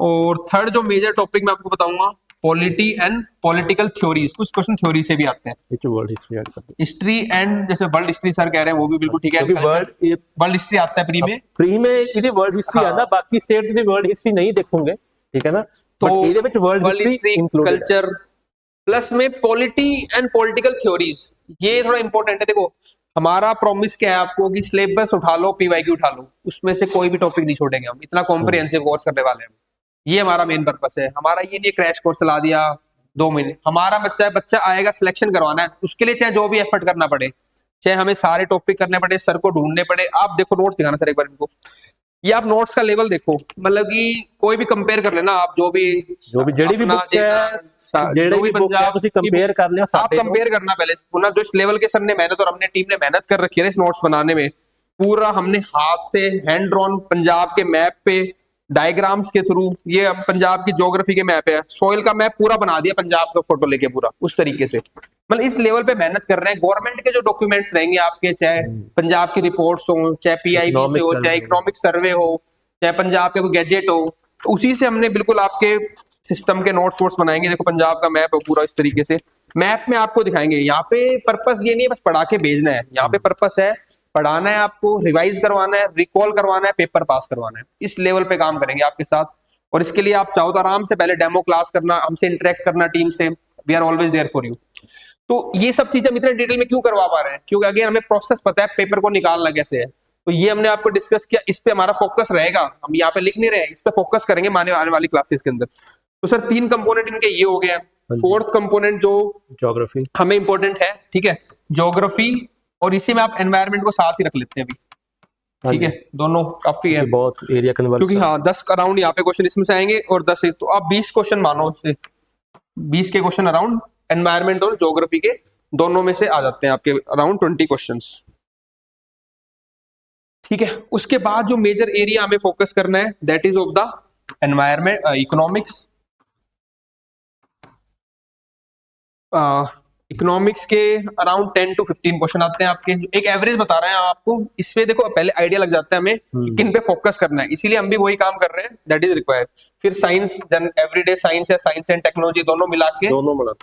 और थर्ड जो मेजर टॉपिक मैं आपको बताऊंगा, पॉलिटी एंड पॉलिटिकल थ्योरीज, कुछ क्वेश्चन थ्योरी से भी आते हैं। ਵਿੱਚ वर्ल्ड हिस्ट्री ऐड करते हिस्ट्री एंड जैसे वर्ल्ड हिस्ट्री सर कह रहे हैं वो भी बिल्कुल ठीक है, क्योंकि वर्ल्ड हिस्ट्री आता है प्री में, प्री में ਇਹਦੀ वर्ल्ड हिस्ट्री ਆਂਦਾ, ਬਾਕੀ ਸਟੇਟ ਦੀ वर्ल्ड हिस्ट्री ਨਹੀਂ ਦੇਖੋਗੇ, ਠੀਕ ਹੈ ਨਾ। तो ਇਹਦੇ ਵਿੱਚ वर्ल्ड हिस्ट्री इंक्लूडेड है। कल्चर प्लस में पॉलिटी एंड पॉलिटिकल थ्योरीज, ये थोड़ा इंपॉर्टेंट है। देखो हमारा प्रॉमिस क्या है आपको कि सिलेबस उठा लो, पीवाईक्यू उठा लो, उसमें से कोई भी टॉपिक नहीं छोड़ेंगे हम, इतना कॉम्प्रिहेंसिव कोर्स करने वाले हैं। ये हमारा मेन पर्पस है। हमारा ये नहीं क्रैश कोर्स चला दिया 2 महीने, हमारा बच्चा आएगा, सिलेक्शन करवाना है, उसके लिए चाहे जो भी एफर्ट करना पड़े, चाहे हमें सारे टॉपिक करने पड़े, सर को ढूंढने पड़े। आप देखो नोट्स दिखाना सर एक बार इनको, ये आप नोट्स का लेवल देखो, मतलब कि कोई भी कंपेयर कर लेना आप, जो भी ਜਿਹੜੀ ਵੀ बुक है, ਜਿਹੜੇ ਵੀ बुक है ਤੁਸੀਂ कंपेयर कर लिया, आप कंपेयर करना पहले पुनः, जो इस लेवल के सर ने मेहनत और हमने टीम ने मेहनत कर रखी है इस नोट्स बनाने में, पूरा हमने हाथ से हैंड ड्रॉन पंजाब के मैप पे डायग्राम्स के थ्रू, ये अब पंजाब की ज्योग्राफी के मैप है, सॉइल का मैप पूरा बना दिया पंजाब का फोटो लेके पूरा उस तरीके से, मतलब इस लेवल पे मेहनत कर रहे हैं। गवर्नमेंट के जो डॉक्यूमेंट्स रहेंगे आपके, चाहे पंजाब की रिपोर्ट्स हो, चाहे पीआईबी हो, चाहे इकोनॉमिक सर्वे हो, चाहे पंजाब के कोई गैजेट हो, तो उसी से हमने बिल्कुल आपके सिस्टम के नोट्स वोट्स बनाएंगे। देखो पंजाब का मैप है पूरा इस तरीके से, मैप में आपको दिखाएंगे। यहाँ पे पर्पस ये नहीं है बस पढ़ा के भेजना है, यहाँ पे पर्पस है पढ़ाना है, आपको रिवाइज करवाना है, रिकॉल करवाना है, पेपर पास करवाना है। इस लेवल पे काम करेंगे आपके साथ, और इसके लिए आप चाहो तो आराम से पहले डेमो क्लास करना, हमसे इंटरेक्ट करना टीम से, we are always there for you. तो ये सब चीजें हम इतने डिटेल में क्यों करवा पा रहे हैं, क्योंकि अगेन हमें प्रोसेस पता है पेपर को निकालना कैसे है, तो ये हमने आपको डिस्कस किया, इस पे हमारा फोकस रहेगा। हम यहाँ पे लिख नहीं रहे, इस पे फोकस करेंगे आने वाली क्लासेस के अंदर। तो सर 3 कंपोनेंट इनके ये हो गए हैं। 4th कंपोनेंट जो ज्योग्राफी हमें इंपॉर्टेंट है, ठीक है, ज्योग्राफी, और इसी में आप एनवायरनमेंट को साथ ही रख लेते हैं अभी, ठीक है, दोनों काफी है, बहुत एरिया कन्वर्ट, क्योंकि हाँ 10 अराउंड यहाँ पे क्वेश्चन इसमें से आएंगे, और 10 तो आप 20 क्वेश्चन मानो, से 20 के क्वेश्चन अराउंड एनवायरनमेंट और ज्योग्राफी के दोनों में से आ जाते हैं आपके अराउंड 20 क्वेश्चंस, ठीक है। उसके बाद जो मेजर एरिया हमें फोकस करना है that is of the environment, economics. Economics के अराउंड 10 to 15 क्वेश्चन आते हैं आपके, एक एवरेज बता रहे हैं आपको। इसमें देखो पहले आइडिया लग जाता है हमें कि किन पे फोकस करना है, इसीलिए हम भी वही काम कर रहे हैं, दैट इज रिक्वायर्ड। फिर साइंस, एवरीडे साइंस है, साइंस एंड टेक्नोलॉजी दोनों मिला के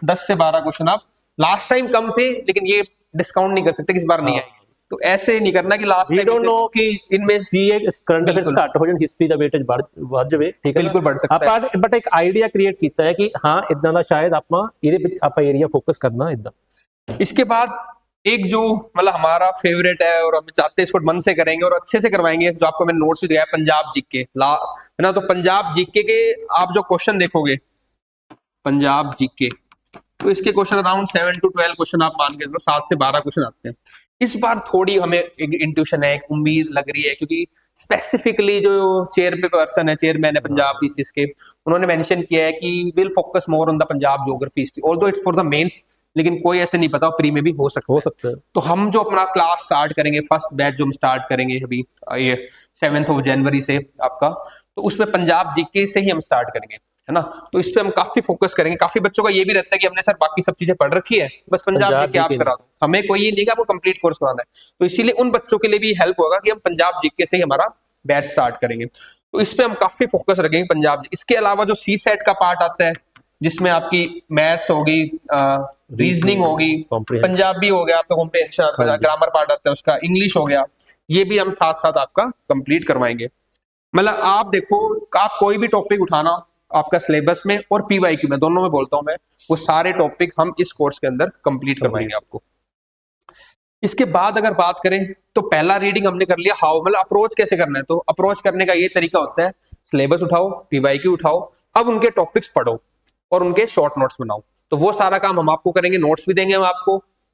10 से 12 क्वेश्चन। आप लास्ट टाइम कम थे, लेकिन ये डिस्काउंट नहीं कर सकते कि इस बार नहीं हाँ। आएगी। तो ऐसे नहीं करना कि लास्ट वी डोंट नो कि इनमें सीए करंट ਅਫੇਅਰਸ बिल्कुल ਘੱਟ ਹੋ ਜਾਣ, ਹਿਸਟਰੀ ਦਾ weightage ਵੱਧ ਜਾਵੇ, ਠੀਕ ਹੈ बिल्कुल बढ़ सकता है। ਆਪਾਂ ਬਟ ਇੱਕ ਆਈਡੀਆ ਕ੍ਰੀਏਟ ਕੀਤਾ ਹੈ ਕਿ ਹਾਂ ਇਦਾਂ ਦਾ ਸ਼ਾਇਦ ਆਪਾਂ ਇਹਦੇ ਵਿੱਚ ਆਪਾਂ ਏਰੀਆ ਫੋਕਸ करना इदा। इसके बाद एक जो मतलब हमारा फेवरेट है और हम चाहते हैं इसको मन से करेंगे और अच्छे से करवाएंगे, जो आपको मैंने नोट्स भी दिया है, पंजाब जीके है ना। तो पंजाब जीके के आप जो क्वेश्चन देखोगे पंजाब जीके, तो इसके क्वेश्चन अराउंड 7 to 12 क्वेश्चन आप मान के चलो, 7 से 12 क्वेश्चन आते हैं। इस बार थोड़ी हमें एक इंट्यूशन है, एक उम्मीद लग रही है, क्योंकि स्पेसिफिकली जो चेयरमैन है पंजाब पीसीएस के, उन्होंने मेंशन किया है कि will focus more on the Punjab geography history, although it's for the mains, लेकिन कोई ऐसे नहीं पता, प्री में भी हो सकता है। तो हम जो अपना क्लास स्टार्ट करेंगे, फर्स्ट बैच जो हम स्टार्ट करेंगे अभी ये 7 जनवरी से आपका, तो उसमें पंजाब जीके से ही हम स्टार्ट करेंगे, है ना। तो इस पे हम काफी फोकस करेंगे। काफी बच्चों का ये भी रहता है कि हमने सर बाकी सब चीजें पढ़ रखी है, बस पंजाब जीके आप करा दो, हमें कोई ये नहीं कि आपको कंप्लीट कोर्स कराना है। तो इसीलिए उन बच्चों के लिए भी हेल्प होगा कि हम पंजाब जीके से ही हमारा बैच स्टार्ट करेंगे। तो इस पे हम काफी फोकस रखेंगे पंजाब। इसके अलावा जो सी सेट का पार्ट आता है, जिसमें आपकी मैथ्स होगी, रीजनिंग होगी, पंजाबी हो गया आपका, कॉम्प्रिहेंशन, ग्रामर पार्ट आता है उसका, इंग्लिश हो गया, ये भी हम साथ साथ आपका कंप्लीट करवाएंगे। मतलब आप देखो, आप कोई भी टॉपिक उठाना आपका सिलेबस में और पीवाईक्यू में, दोनों में बोलता हूं मैं, वो सारे टॉपिक हम इस कोर्स के अंदर कंप्लीट करवाएंगे आपको। इसके बाद अगर बात करें तो पहला रीडिंग हमने कर लिया, हाउ मतलब अप्रोच कैसे करना है। तो अप्रोच करने का ये तरीका होता है, सिलेबस उठाओ, पीवाईक्यू उठाओ, अब उनके टॉपिक्स पढ़ो और उनके शॉर्ट नोट्स बनाओ। तो वो सारा काम हम आपको करेंगे, नोट्स भी देंगे हम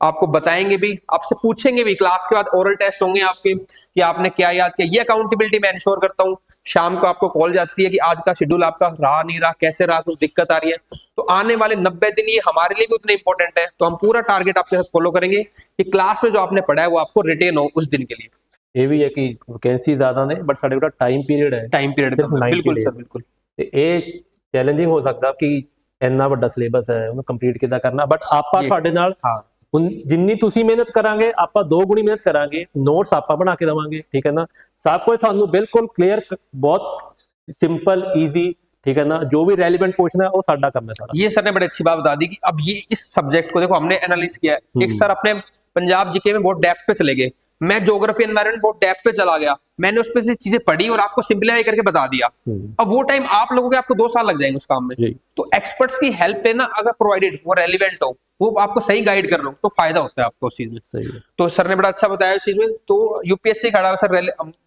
आपको बताएंगे भी, आपसे पूछेंगे भी। क्लास के बाद ओरल टेस्ट होंगे आपके कि आपने क्या याद किया। ये अकाउंटेबिलिटी मैं इंश्योर करता हूँ। शाम को आपको कॉल जाती है कि आज का शेड्यूल आपका रहा नहीं रहा, कैसे रहा, कुछ दिक्कत आ रही है, तो आने वाले 90 दिन ये हमारे लिए भी उतने इंपॉर्टेंट है। तो हम पूरा टारगेट आपके साथ फॉलो करेंगे कि क्लास में जो आपने पढ़ा है वो आपको रिटेन हो उस दिन के लिए। ਇਹ ਵੀ ਹੈ ਕਿ ਵੈਕੈਂਸੀ ਜ਼ਿਆਦਾ ਨੇ ਬਟ ਸਾਡੇ ਕੋਲ ਟਾਈਮ ਪੀਰੀਅਡ ਹੈ, टाइम पीरियड बिल्कुल सर बिल्कुल। ਤੇ ਇਹ ਚੈਲੰਜਿੰਗ ਹੋ ਸਕਦਾ ਕਿ ਇੰਨਾ ਵੱਡਾ ਸਿਲੇਬਸ ਹੈ ਉਹਨੂੰ ਕੰਪਲੀਟ ਕਿੱਦਾਂ ਕਰਨਾ, ਬਟ ਆਪਾਂ ਤੁਹਾਡੇ ਨਾਲ ਹੁਣ ਜਿੰਨੀ ਤੁਸੀਂ ਮਿਹਨਤ ਕਰਾਂਗੇ ਆਪਾਂ 2 ਗੁਣੀ ਮਿਹਨਤ ਕਰਾਂਗੇ, ਨੋਟਸ ਆਪਾਂ ਬਣਾ ਕੇ ਦੇਵਾਂਗੇ, ਠੀਕ ਹੈ ਨਾ। ਸਭ ਕੁਝ ਤੁਹਾਨੂੰ ਬਿਲਕੁਲ ਕਲੀਅਰ, ਬਹੁਤ ਸਿੰਪਲ ਈਜ਼ੀ, ठीक है ना। जो भी रेलिवेंट क्वेश्चन है वो साडा काम है सारा। ये सर ने बड़ी अच्छी बात बता दी कि अब ये इस सब्जेक्ट को देखो हमने एनालिस किया है। एक सर अपने पंजाब जीके में बहुत डेप्थ पे चले गए, मैं ज्योग्राफी एनवायरनमेंट बहुत डेप्थ पे चला गया, मैंने उस पे से चीजें पढ़ी और आपको सिंपलीफाई करके बता दिया। अब वो टाइम आप लोगों के आपको 2 साल लग जाएंगे उस काम में। तो एक्सपर्ट्स की हेल्प लेना, अगर प्रोवाइडेड वो रेलिवेंट हो, वो आपको सही गाइड कर लो, तो फायदा होता है आपको उस चीज में। सही है। तो सर ने बड़ा अच्छा बताया उस चीज में। तो यूपीएससी खड़ा है सर,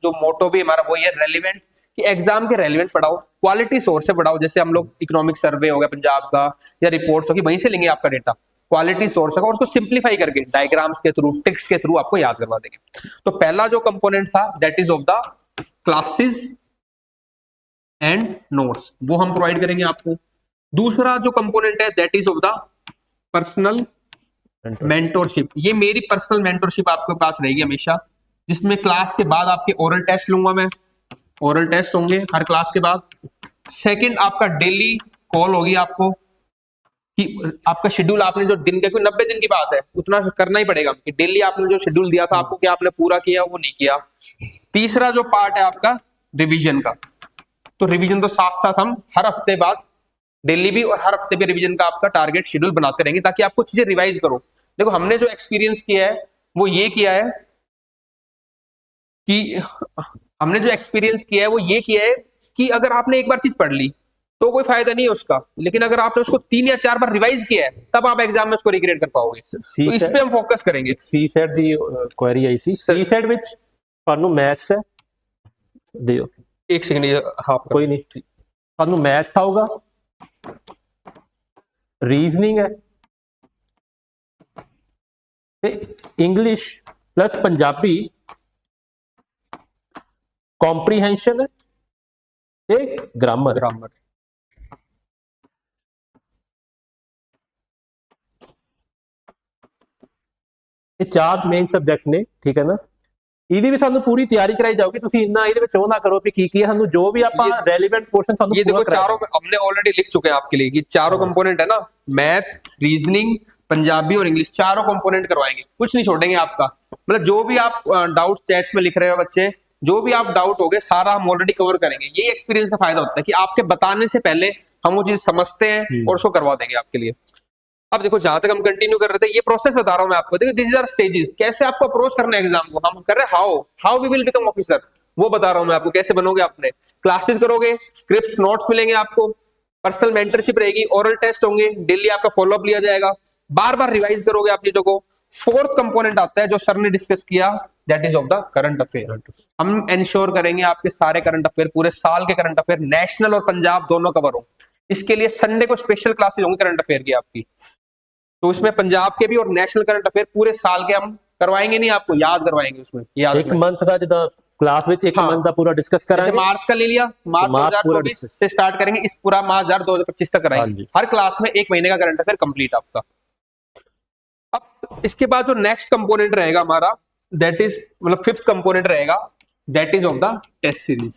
जो मोटो भी हमारा वही है, रेलिवेंट, कि एग्जाम के रेलिवेंट पढ़ाओ, क्वालिटी सोर्स से पढ़ाओ। जैसे हम लोग इकोनॉमिक सर्वे हो गया पंजाब का या रिपोर्ट्स होगी, वहीं से लेंगे आपका डेटा, क्वालिटी सोर्स है, और उसको सिंप्लीफाई करके डायग्राम्स के थ्रू, ट्रिक्स के थ्रू आपको याद करवा देंगे। तो पहला जो कंपोनेंट था that is of the classes and notes, वो हम प्रोवाइड करेंगे आपको। दूसरा जो कंपोनेंट है that is of the personal mentorship. ये मेरी पर्सनल मेंटोरशिप आपके पास रहेगी हमेशा, जिसमें क्लास के बाद आपके ओरल टेस्ट लूंगा मैं, ओरल टेस्ट होंगे हर क्लास के बाद। सेकंड आपका डेली कॉल होगी आपको कि आपका शेड्यूल, आपने जो दिन के, कोई 90 दिन की बात है, उतना करना ही पड़ेगा कि डेली आपने जो शेड्यूल दिया था आपको, क्या आपने पूरा किया वो नहीं किया। तीसरा जो पार्ट है आपका रिवीजन का, तो रिवीजन तो साथ साथ हम हर हफ्ते बाद डेली भी और हर हफ्ते भी रिवीजन का आपका टारगेट शेड्यूल बनाते रहेंगे, ताकि आपको चीजें रिवाइज करो। देखो हमने जो एक्सपीरियंस किया है वो ये किया है कि हमने जो एक्सपीरियंस किया है वो ये किया है कि अगर आपने एक बार चीज पढ़ ली तो कोई फायदा नहीं है उसका, लेकिन अगर आपने उसको 3 या 4 बार रिवाइज किया है तब आप एग्जाम में उसको रिक्रिएट कर पाओगे। तो इस पे हम फोकस करेंगे। सीसेट दी क्वेरी आई सी, सीसेट विच ਤੁਹਾਨੂੰ मैथ्स है, दियो एक सेकंड, हाँ कोई नहीं, ਤੁਹਾਨੂੰ मैथ्स आऊगा, रीजनिंग है, इंग्लिश प्लस पंजाबी, कॉम्प्रीहेंशन है, ग्रामर। ये 4 मेन सब्जेक्ट ने, ठीक है ना। ਇਹਦੀ ਵੀ ਸਾਨੂੰ पूरी तैयारी कराई जाओगी, ਤੁਸੀਂ ਇੰਨਾ ਇਹਦੇ ਵਿੱਚ ਉਹ ਨਾ ਕਰੋ ਕਿ ਕੀ ਹੈ, ਸਾਨੂੰ जो भी ਆਪਾਂ रेलेवेंट पोर्शन ਸਾਨੂੰ ये देखो चारों हमने ऑलरेडी लिख चुके हैं आपके लिए कि चारों कंपोनेंट है ना, मैथ, रीजनिंग, पंजाबी और इंग्लिश, चारों कंपोनेंट करवाएंगे, कुछ नहीं छोड़ेंगे आपका। मतलब जो भी आप डाउट चैट्स में लिख रहे हो बच्चे, जो भी आप डाउट हो गए सारा हम ऑलरेडी कवर करेंगे। ये एक्सपीरियंस का फायदा होता है कि आपके बताने से पहले हम वो चीज समझते हैं और उसको करवा देंगे आपके लिए। अब देखो जहां तक हम कंटिन्यू कर रहे थे, ये प्रोसेस बता रहा हूं मैं आपको, देखो दिस आर स्टेजेस, कैसे आपको अप्रोच करना है एग्जाम को। हम कर रहे हैं how we will become officer, वो बता रहा हूं मैं आपको कैसे बनोगे। आपने क्लासेस करोगे, स्क्रिप्ट नोट्स मिलेंगे आपको, पर्सनल मेंटरशिप रहेगी, ओरल टेस्ट होंगे, डेली आपका फॉलोअप लिया जाएगा, बार बार रिवाइज करोगे आप चीजों को। फोर्थ कंपोनेंट आता है जो सर ने डिस्कस किया, that is of the current affair. हम इंश्योर करेंगे आपके सारे करंट अफेयर, पूरे साल के करंट अफेयर, नेशनल और पंजाब दोनों कवर हो। इसके लिए संडे को स्पेशल क्लासेस होंगी करंट अफेयर की आपकी, तो उसमें पंजाब के भी और नेशनल करंट अफेयर पूरे साल के हम करवाएंगे, नहीं आपको याद करवाएंगे उसमें, याद एक मंथ का जिदा क्लास विच एक मंथ का पूरा डिस्कस कराएंगे। मार्च का ले लिया, मार्च 2024 से स्टार्ट करेंगे, इस पूरा मार्च 2025 तक कराएंगे। हर क्लास में एक महीने का करंट अफेयर कंप्लीट आपका। अब इसके बाद जो नेक्स्ट कंपोनेंट रहेगा हमारा, दैट इज मतलब फिफ्थ कंपोनेंट रहेगा, that is of the test series.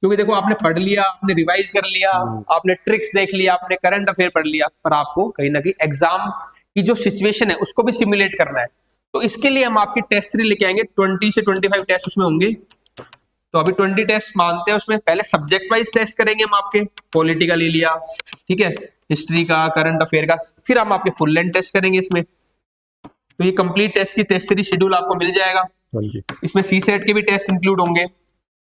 क्योंकि देखो आपने पढ़ लिया, आपने रिवाइज कर लिया, आपने ट्रिक्स देख लिया, आपने करंट अफेयर पढ़ लिया, पर आपको कहीं ना कहीं एग्जाम की जो सिचुएशन है उसको भी सिमुलेट करना है। तो इसके लिए हम आपकी टेस्ट सीरीज लेके आएंगे, 20 से 25 टेस्ट उसमें होंगे। तो अभी 20 टेस्ट मानते हैं, उसमें पहले सब्जेक्ट वाइज टेस्ट करेंगे हम आपके, पॉलिटी का ले लिया, ठीक है, हिस्ट्री का, करंट अफेयर का, फिर हम आपके फुल लेंथ टेस्ट करेंगे इसमें। तो ये कंप्लीट टेस्ट की टेस्ट सीरीज शेड्यूल आपको मिल जाएगा। इसमें सीसेट के भी टेस्ट इंक्लूड होंगे,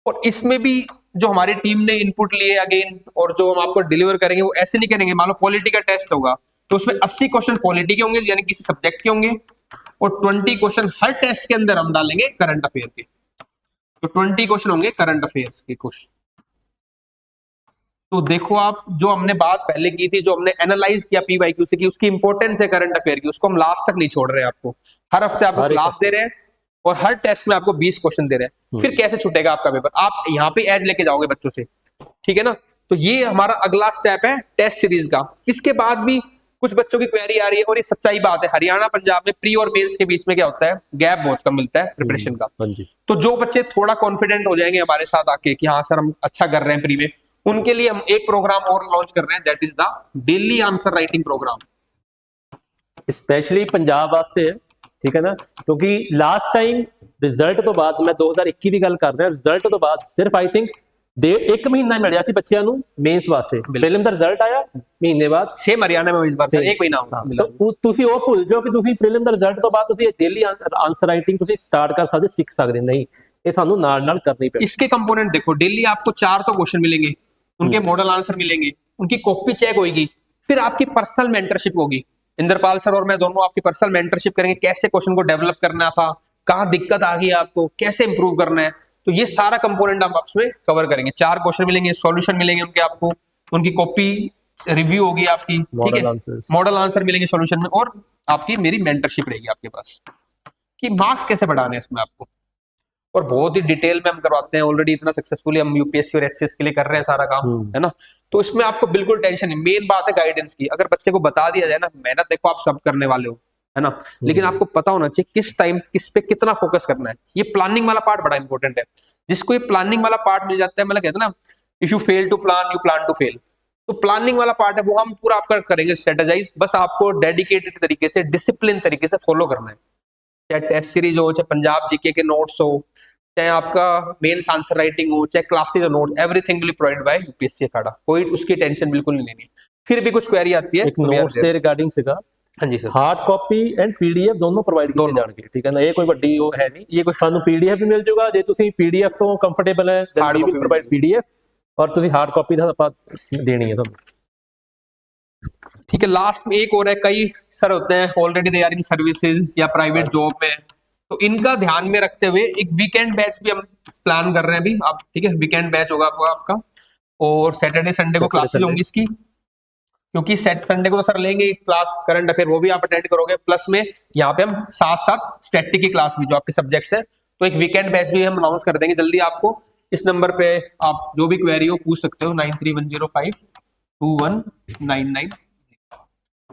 और इसमें भी जो हमारी टीम ने इनपुट लिए अगेन, और जो हम आपको डिलीवर करेंगे वो ऐसे नहीं करेंगे। मान लो पॉलिटी का टेस्ट होगा तो उसमें 80 क्वेश्चन पॉलिटी के होंगे, यानी किसी सब्जेक्ट के होंगे, और 20 क्वेश्चन हर टेस्ट के अंदर हम डालेंगे करंट अफेयर के। तो 20 क्वेश्चन होंगे करंट अफेयर्स के क्वेश्चन। तो देखो आप, जो हमने बात पहले की थी, जो हमने एनालाइज किया पीवाईक्यू से कि उसकी इंपॉर्टेंस है करंट अफेयर की, उसको हम लास्ट तक नहीं छोड़ रहे हैं। आपको हर हफ्ते आपको क्लास दे रहे हैं, और हर टेस्ट में आपको 20 क्वेश्चन दे रहे हैं। फिर कैसे छूटेगा आपका पेपर, आप यहाँ पे एज लेके जाओगे बच्चों से, ठीक है ना। तो ये हमारा अगला स्टेप है टेस्ट सीरीज का। इसके बाद भी कुछ बच्चों की क्वेरी आ रही है, और ये सच्चाई बात है, हरियाणा पंजाब में प्री और मेंस के बीच में क्या होता है, गैप बहुत कम मिलता है प्रिपरेशन का। तो जो बच्चे थोड़ा कॉन्फिडेंट हो जाएंगे हमारे साथ आके कि हाँ सर हम अच्छा कर रहे हैं प्री में, उनके लिए हम एक प्रोग्राम और लॉन्च कर रहे हैं, that is the daily answer writing programme. Specially Punjab वास्ते है, ठीक है ना, क्योंकि लास्ट टाइम रिजल्ट तो बाद, मैं 2021 की गल कर रहा, रिजल्ट तो बाद सिर्फ आई थिंक एक महीना मिलिया सी बच्चों को मेंस वास्ते। प्रीलिम दा रिजल्ट आया महीने बाद, सेम हरियाणा में इस बार सर एक महीना मिला। तो ਤੁਸੀਂ ਉਹ ਭੁੱਲ ਜਾਓ ਕਿ ਤੁਸੀਂ ਪ੍ਰੀਲਿਮ ਦਾ ਰਿਜ਼ਲਟ ਤੋਂ ਬਾਅਦ ਤੁਸੀਂ ਡੇਲੀ ਆਨਸਰ ਰਾਈਟਿੰਗ ਤੁਸੀਂ ਸਟਾर्ट कर सकते, सीख सकते, नहीं ये ਸਾਨੂੰ ਨਾਲ ਨਾਲ करनी पड़ेगी। इसके कंपोनेंट देखो, डेली आपको 4 तो क्वेश्चन मिलेंगे, उनके मॉडल आंसर मिलेंगे, उनकी कॉपी चेक होगी, फिर आपकी पर्सनल मेंटरशिप होगी। इंद्रपाल सर और मैं दोनों आपकी पर्सनल मेंटरशिप करेंगे, कैसे क्वेश्चन को डेवलप करना था, कहाँ दिक्कत आ गई आपको, कैसे इंप्रूव करना है। तो ये सारा कंपोनेंट हम उसमें कवर करेंगे। 4 क्वेश्चन मिलेंगे, सॉल्यूशन मिलेंगे उनके आपको, उनकी कॉपी रिव्यू होगी आपकी, ठीक है, मॉडल आंसर मिलेंगे सॉल्यूशन में, और आपकी मेरी मेंटरशिप रहेगी आपके पास कि मार्क्स कैसे बढ़ाने हैं इसमें आपको। और बहुत ही डिटेल में हम करवाते हैं, ऑलरेडी इतना सक्सेसफुली हम यूपीएससी और एचसीएस के लिए कर रहे हैं सारा काम, है ना। तो इसमें आपको बिल्कुल टेंशन नहीं। मेन बात है गाइडेंस की। अगर बच्चे को बता दिया जाए ना, मेहनत देखो आप सब करने वाले हो, है ना, लेकिन आपको पता होना चाहिए किस टाइम किस पे कितना फोकस करना है। ये प्लानिंग वाला पार्ट बड़ा इंपॉर्टेंट है। जिसको ये प्लानिंग वाला पार्ट मिल जाता है, मतलब कहते हैं ना, if you fail to plan you plan to fail. तो प्लानिंग वाला पार्ट है वो हम पूरा आपका करेंगे स्ट्रेटेजाइज। बस आपको डेडिकेटेड तरीके से, डिसिप्लिन तरीके से फॉलो करना है। चाहे टेस्ट सीरीज हो, चाहे पंजाब जीके के नोट्स हो, चाहे आपका मेंस आंसर राइटिंग हो, चाहे क्लासेज और note, everything will be provided by UPSC Akhada. कोई उसकी टेंशन बिल्कुल नहीं लेनी। फिर भी कुछ क्वेरी आती है, एक नोट्स से रिगार्डिंग सीगा, हाँ जी sir, hard copy and PDF दोनों प्रोवाइड किए जाएंगे, ठीक है ना। ये कोई ਵੱਡੀ ਉਹ है नहीं, ये कोई ਸਾਨੂੰ पीडीएफ भी मिल जाएगा। ਜੇ ਤੁਸੀਂ पीडीएफ ਤੋਂ ਕੰਫਰਟੇਬਲ ਹੈ then we will provide PDF, और ਤੁਸੀਂ हार्ड कॉपी ਦਾ ਆਪਾਂ ਦੇਣੀ ਹੈ ਤੁਹਾਨੂੰ, ठीक है। लास्ट में एक और है, कई सर होते हैं already they are in services या प्राइवेट जॉब में, तो इनका ध्यान में रखते हुए एक वीकेंड बैच भी हम प्लान कर रहे हैं अभी आप, ठीक है। वीकेंड बैच होगा आपका, और सैटरडे संडे को क्लासेस होंगी इसकी, क्योंकि संडे को तो सर लेंगे क्लास करंट अफेयर, वो भी आप अटेंड करोगे। प्लस में यहाँ पे हम साथ साथ स्टैटिक की क्लास भी जो आपके सब्जेक्ट्स है, तो एक वीकेंड बैच भी हम अनाउंस कर देंगे जल्दी। आपको इस नंबर पे आप जो भी क्वेरी हो पूछ सकते हो, 9310521999।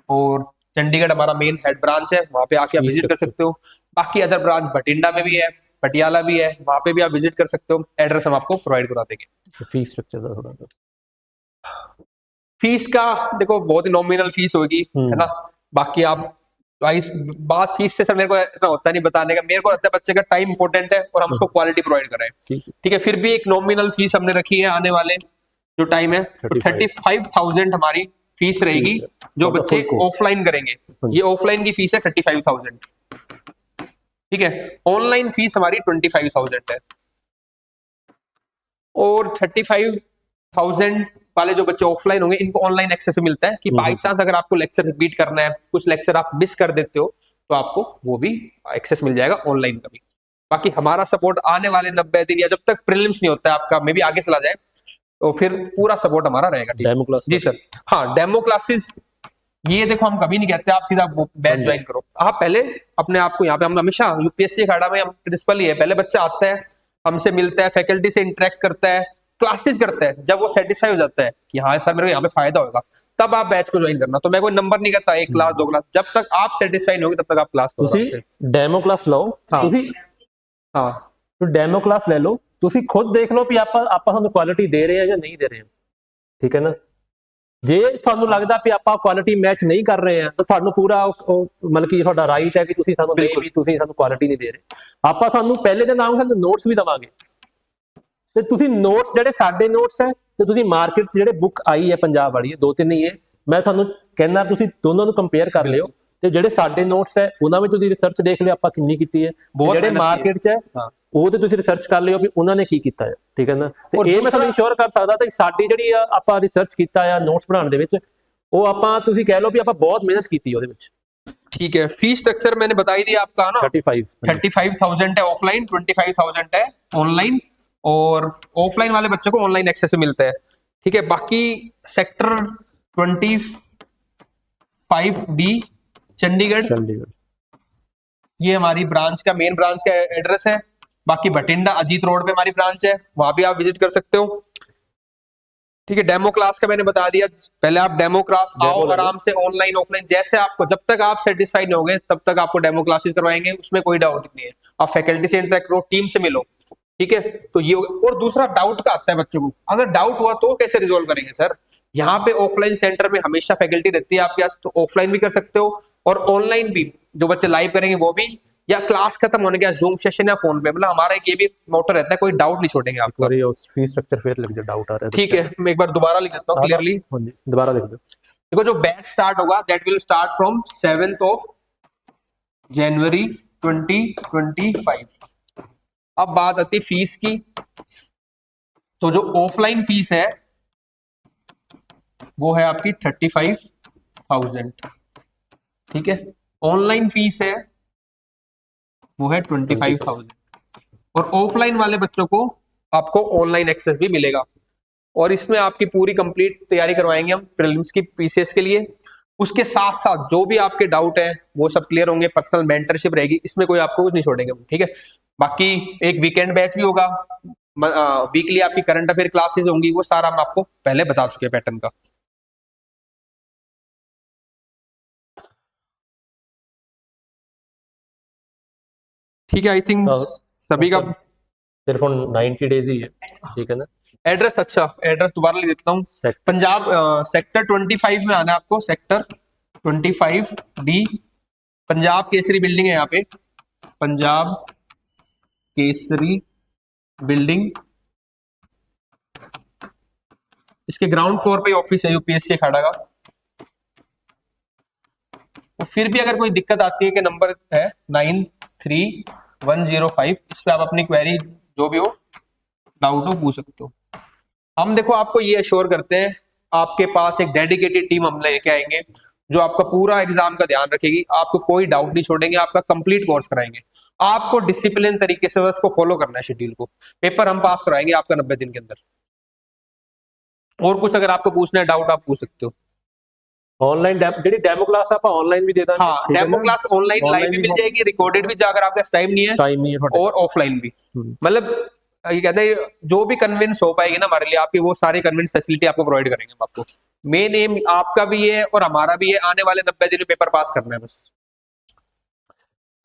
और चंडीगढ़ हमारा मेन हेड ब्रांच है, वहां पे आके आप विजिट कर सकते हो। बाकी अदर ब्रांच भटिंडा में भी है, पटियाला भी है, वहां पे भी आप विजिट कर सकते हो। एड्रेस हम आपको प्रोवाइड करा देंगे। फीस स्ट्रक्चर थोड़ा फीस का देखो, बहुत ही नॉमिनल फीस होगी, है ना। बाकी आप बात फीस से सर मेरे को इतना होता नहीं बताने का, मेरे को लगता है बच्चे का टाइम इंपॉर्टेंट है और हम उसको क्वालिटी प्रोवाइड कराएं, ठीक है। फिर भी एक नॉमिनल फीस हमने रखी है, आने वाले जो टाइम है, तो 35,000 हमारी फीस रहेगी जो For the बच्चे full course. ऑफलाइन करेंगे। ये ऑफलाइन की फीस है 35,000, ठीक है। ऑनलाइन फीस हमारी 25,000 है। और 35,000 वाले जो बच्चे ऑफलाइन होंगे इनको ऑनलाइन एक्सेस मिलता है कि बाई चांस अगर आपको लेक्चर रिपीट करना है, कुछ लेक्चर आप मिस कर देते हो, तो आपको वो भी एक्सेस मिल जाएगा ऑनलाइन का भी। बाकी हमारा सपोर्ट आने वाले 90 दिन या जब तक प्रीलिम्स नहीं होता है आपका, मे भी आगे चला जाए, तो फिर पूरा सपोर्ट हमारा रहेगा। डेमो क्लास जी सर। हाँ, डेमो क्लासेस ये देखो हम कभी नहीं कहते आप सीधा बैच ज्वाइन करो। आप पहले अपने आप को यहाँ पे, हम हमेशा यूपीएससी अखाड़ा में हम प्रिंसिपल ही है, पहले बच्चा आता है, हमसे मिलता है, फैकल्टी से इंटरेक्ट करता है, क्लासेस करता है, जब वो सेटिस्फाई हो जाता है कि हाँ सर मेरे को यहाँ पे फायदा होगा, तब आप बैच को ज्वाइन करना। तो मैं कोई नंबर नहीं कहता 1 क्लास 2 क्लास, जब तक आप सेटिस्फाई नहीं होगे तब तक आप क्लास करो। ਤੁਸੀਂ ਡੈਮੋ ਕਲਾਸ ਲਓ, ਤੁਸੀਂ हाँ ਡੈਮੋ ਕਲਾਸ ਲੈ ਲਓ, ਤੁਸੀਂ ਖੁਦ ਦੇਖ ਲਓ ਵੀ ਆਪਾਂ ਤੁਹਾਨੂੰ ਕੁਆਲਿਟੀ ਦੇ ਰਹੇ ਆ ਜਾਂ ਨਹੀਂ ਦੇ ਰਹੇ, ਠੀਕ ਹੈ ਨਾ। ਜੇ ਤੁਹਾਨੂੰ ਲੱਗਦਾ ਵੀ ਆਪਾਂ ਕੁਆਲਿਟੀ ਮੈਚ ਨਹੀਂ ਕਰ ਰਹੇ ਆ ਤਾਂ ਤੁਹਾਨੂੰ ਪੂਰਾ ਮਤਲਬ ਕਿ ਤੁਹਾਡਾ ਰਾਈਟ ਹੈ ਕਿ ਤੁਸੀਂ ਸਾਨੂੰ ਨਹੀਂ, ਵੀ ਤੁਸੀਂ ਸਾਨੂੰ ਕੁਆਲਿਟੀ ਨਹੀਂ ਦੇ ਰਹੇ। ਆਪਾਂ ਤੁਹਾਨੂੰ ਪਹਿਲੇ ਦਿਨ ਆਵਾਂਗੇ, ਸਾਨੂੰ ਨੋਟਸ ਵੀ ਦਵਾਂਗੇ, ਤੇ ਤੁਸੀਂ ਨੋਟਸ ਜਿਹੜੇ ਸਾਡੇ ਨੋਟਸ ਹੈ ਤੇ ਤੁਸੀਂ ਮਾਰਕੀਟ ਜਿਹੜੇ ਬੁੱਕ ਆਈ ਹੈ ਪੰਜਾਬ ਵਾਲੀ, 2-3 ਹੀ ਹੈ, ਮੈਂ ਤੁਹਾਨੂੰ ਕਹਿੰਦਾ ਤੁਸੀਂ ਦੋਨਾਂ ਨੂੰ ਕੰਪੇਅਰ ਕਰ ਲਿਓ, ਤੇ ਜਿਹੜੇ ਸਾਡੇ ਨੋਟਸ ਹੈ ਉਹਨਾਂ ਵਿੱਚ ਤੁਸੀਂ ਰਿਸਰਚ ਦੇਖ ਲਿਓ ਆਪਾਂ ਕਿੰਨੀ ਕੀਤੀ ਹੈ, ਜਿਹੜੇ ਮਾਰਕੀਟ 'ਚ ਹੈ ਉਹ ਤੇ ਤੁਸੀਂ ਰਿਸਰਚ ਕਰ ਲਿਓ ਵੀ ਉਹਨਾਂ ਨੇ ਕੀ ਕੀਤਾ ਹੈ, ਠੀਕ ਹੈ ਨਾ। ਤੇ ਇਹ ਮੈਂ ਤੁਹਾਨੂੰ ਇੰਸ਼ੋਰ ਕਰ ਸਕਦਾ ਤਾਂ ਸਾਡੀ ਜਿਹੜੀ ਆਪਾਂ ਰਿਸਰਚ ਕੀਤਾ ਆ ਨੋਟਸ ਬਣਾਉਣ ਦੇ ਵਿੱਚ, ਉਹ ਆਪਾਂ ਤੁਸੀਂ ਕਹਿ ਲਓ ਵੀ ਆਪਾਂ ਬਹੁਤ ਮਿਹਨਤ ਕੀਤੀ ਉਹਦੇ ਵਿੱਚ। ठीक है। फीस स्ट्रक्चर मैंने बता ही दिया आपका ना, 35,000 है ऑफलाइन, 25,000 है ऑनलाइन, और ऑफलाइन वाले बच्चों को ऑनलाइन एक्सेस मिलता है, ठीक है। बाकी सेक्टर 25D चंडीगढ़, ये हमारी ब्रांच का मेन ब्रांच का एड्रेस है। बाकी बठिंडा अजीत रोड पे हमारी ब्रांच है, वहां भी आप विजिट कर सकते हो, ठीक है। डेमो क्लास का मैंने बता दिया, पहले आप डेमो क्लास आओ आराम से, ऑनलाइन ऑफलाइन जैसे आपको, जब तक आप सेटिस्फाइड नहीं होगे तब तक आपको डेमो क्लासेस करवाएंगे, उसमें कोई डाउट नहीं है। आप फैकल्टी से इंटरेक्ट करो, टीम से मिलो, ठीक है। तो ये, और दूसरा डाउट का आता है बच्चों को, अगर डाउट हुआ तो कैसे रिजोल्व करेंगे सर? यहाँ पे ऑफलाइन सेंटर में हमेशा फैकल्टी रहती है आपके पास, तो ऑफलाइन भी कर सकते हो और ऑनलाइन भी, जो बच्चे लाइव करेंगे वो भी, या क्लास खत्म होने के बाद जूम सेशन या फोन पे। मतलब हमारा एक ये भी मोटो रहता है, कोई डाउट नहीं छोड़ेंगे आपको। फीस स्ट्रक्चर फिर लिख दो, डाउट आ रहा है, ठीक है। मैं एक बार दोबारा लिख देता हूँ क्लियरली, दोबारा लिख दो। देखो जो बैच स्टार्ट होगा that will start from 7th of January 2025। अब बात आती फीस की, तो जो ऑफलाइन फीस है वो है आपकी 35,000, ठीक है। ऑनलाइन फीस है वो है 25,000, और ऑफलाइन वाले बच्चों को आपको ऑनलाइन एक्सेस भी मिलेगा। और इसमें आपकी पूरी कंप्लीट तैयारी करवाएंगे हम प्रीलिम्स की, पीसीएस के लिए। उसके साथ साथ जो भी आपके डाउट है वो सब क्लियर होंगे, पर्सनल मेंटरशिप रहेगी, इसमें कोई आपको कुछ नहीं छोड़ेंगे, ठीक है। बाकी एक वीकेंड बैच भी होगा, वीकली आपकी करंट अफेयर क्लासेस होंगी, वो सारा हम आपको पहले बता चुके हैं पैटर्न का। ठीक है, आई थिंक सभी का सिर्फ 90 डेज ही है, ठीक है ना। एड्रेस, अच्छा एड्रेस दोबारा लिख देता हूँ, पंजाब सेक्टर 25 में आना है आपको, sector 25D, Punjab Kesari building है यहाँ पे, पंजाब केसरी बिल्डिंग, इसके ग्राउंड फ्लोर पे ऑफिस है यूपीएससी अखाड़ा का। तो फिर भी अगर कोई दिक्कत आती है कि नंबर है 93105, इस पे आप अपनी क्वेरी जो भी हो, डाउट हो, पूछ सकते हो। हम देखो आपको ये अश्योर करते हैं, आपके पास एक डेडिकेटेड टीम हम लेके आएंगे जो आपका पूरा एग्जाम का ध्यान रखेगी, आपको कोई डाउट नहीं छोड़ेंगे, आपका कंप्लीट कोर्स कराएंगे। आपको डिसिप्लिन तरीके से उसको फॉलो करना है, शेड्यूल को। पेपर हम पास कराएंगे आपका 90 दिन के अंदर। और कुछ अगर आपको पूछना है डाउट, आप पूछ सकते हो। ऑनलाइन ਜਿਹੜੀ डेमो क्लास ਆਪਾਂ ऑनलाइन भी दे ਦਾਂਗੇ। हाँ, डेमो क्लास ऑनलाइन लाइव भी मिल जाएगी, रिकॉर्डेड भी, अगर आपके पास टाइम नहीं है, और ऑफलाइन भी। मतलब ये कहते हैं जो भी कन्विंस हो पाएगी ना हमारे लिए, आपकी वो सारी कन्विंस फैसिलिटी आपको प्रोवाइड करेंगे हम आपको। मेन एम आपका भी है और हमारा भी है, आने वाले 90 दिन में पेपर पास करना है बस।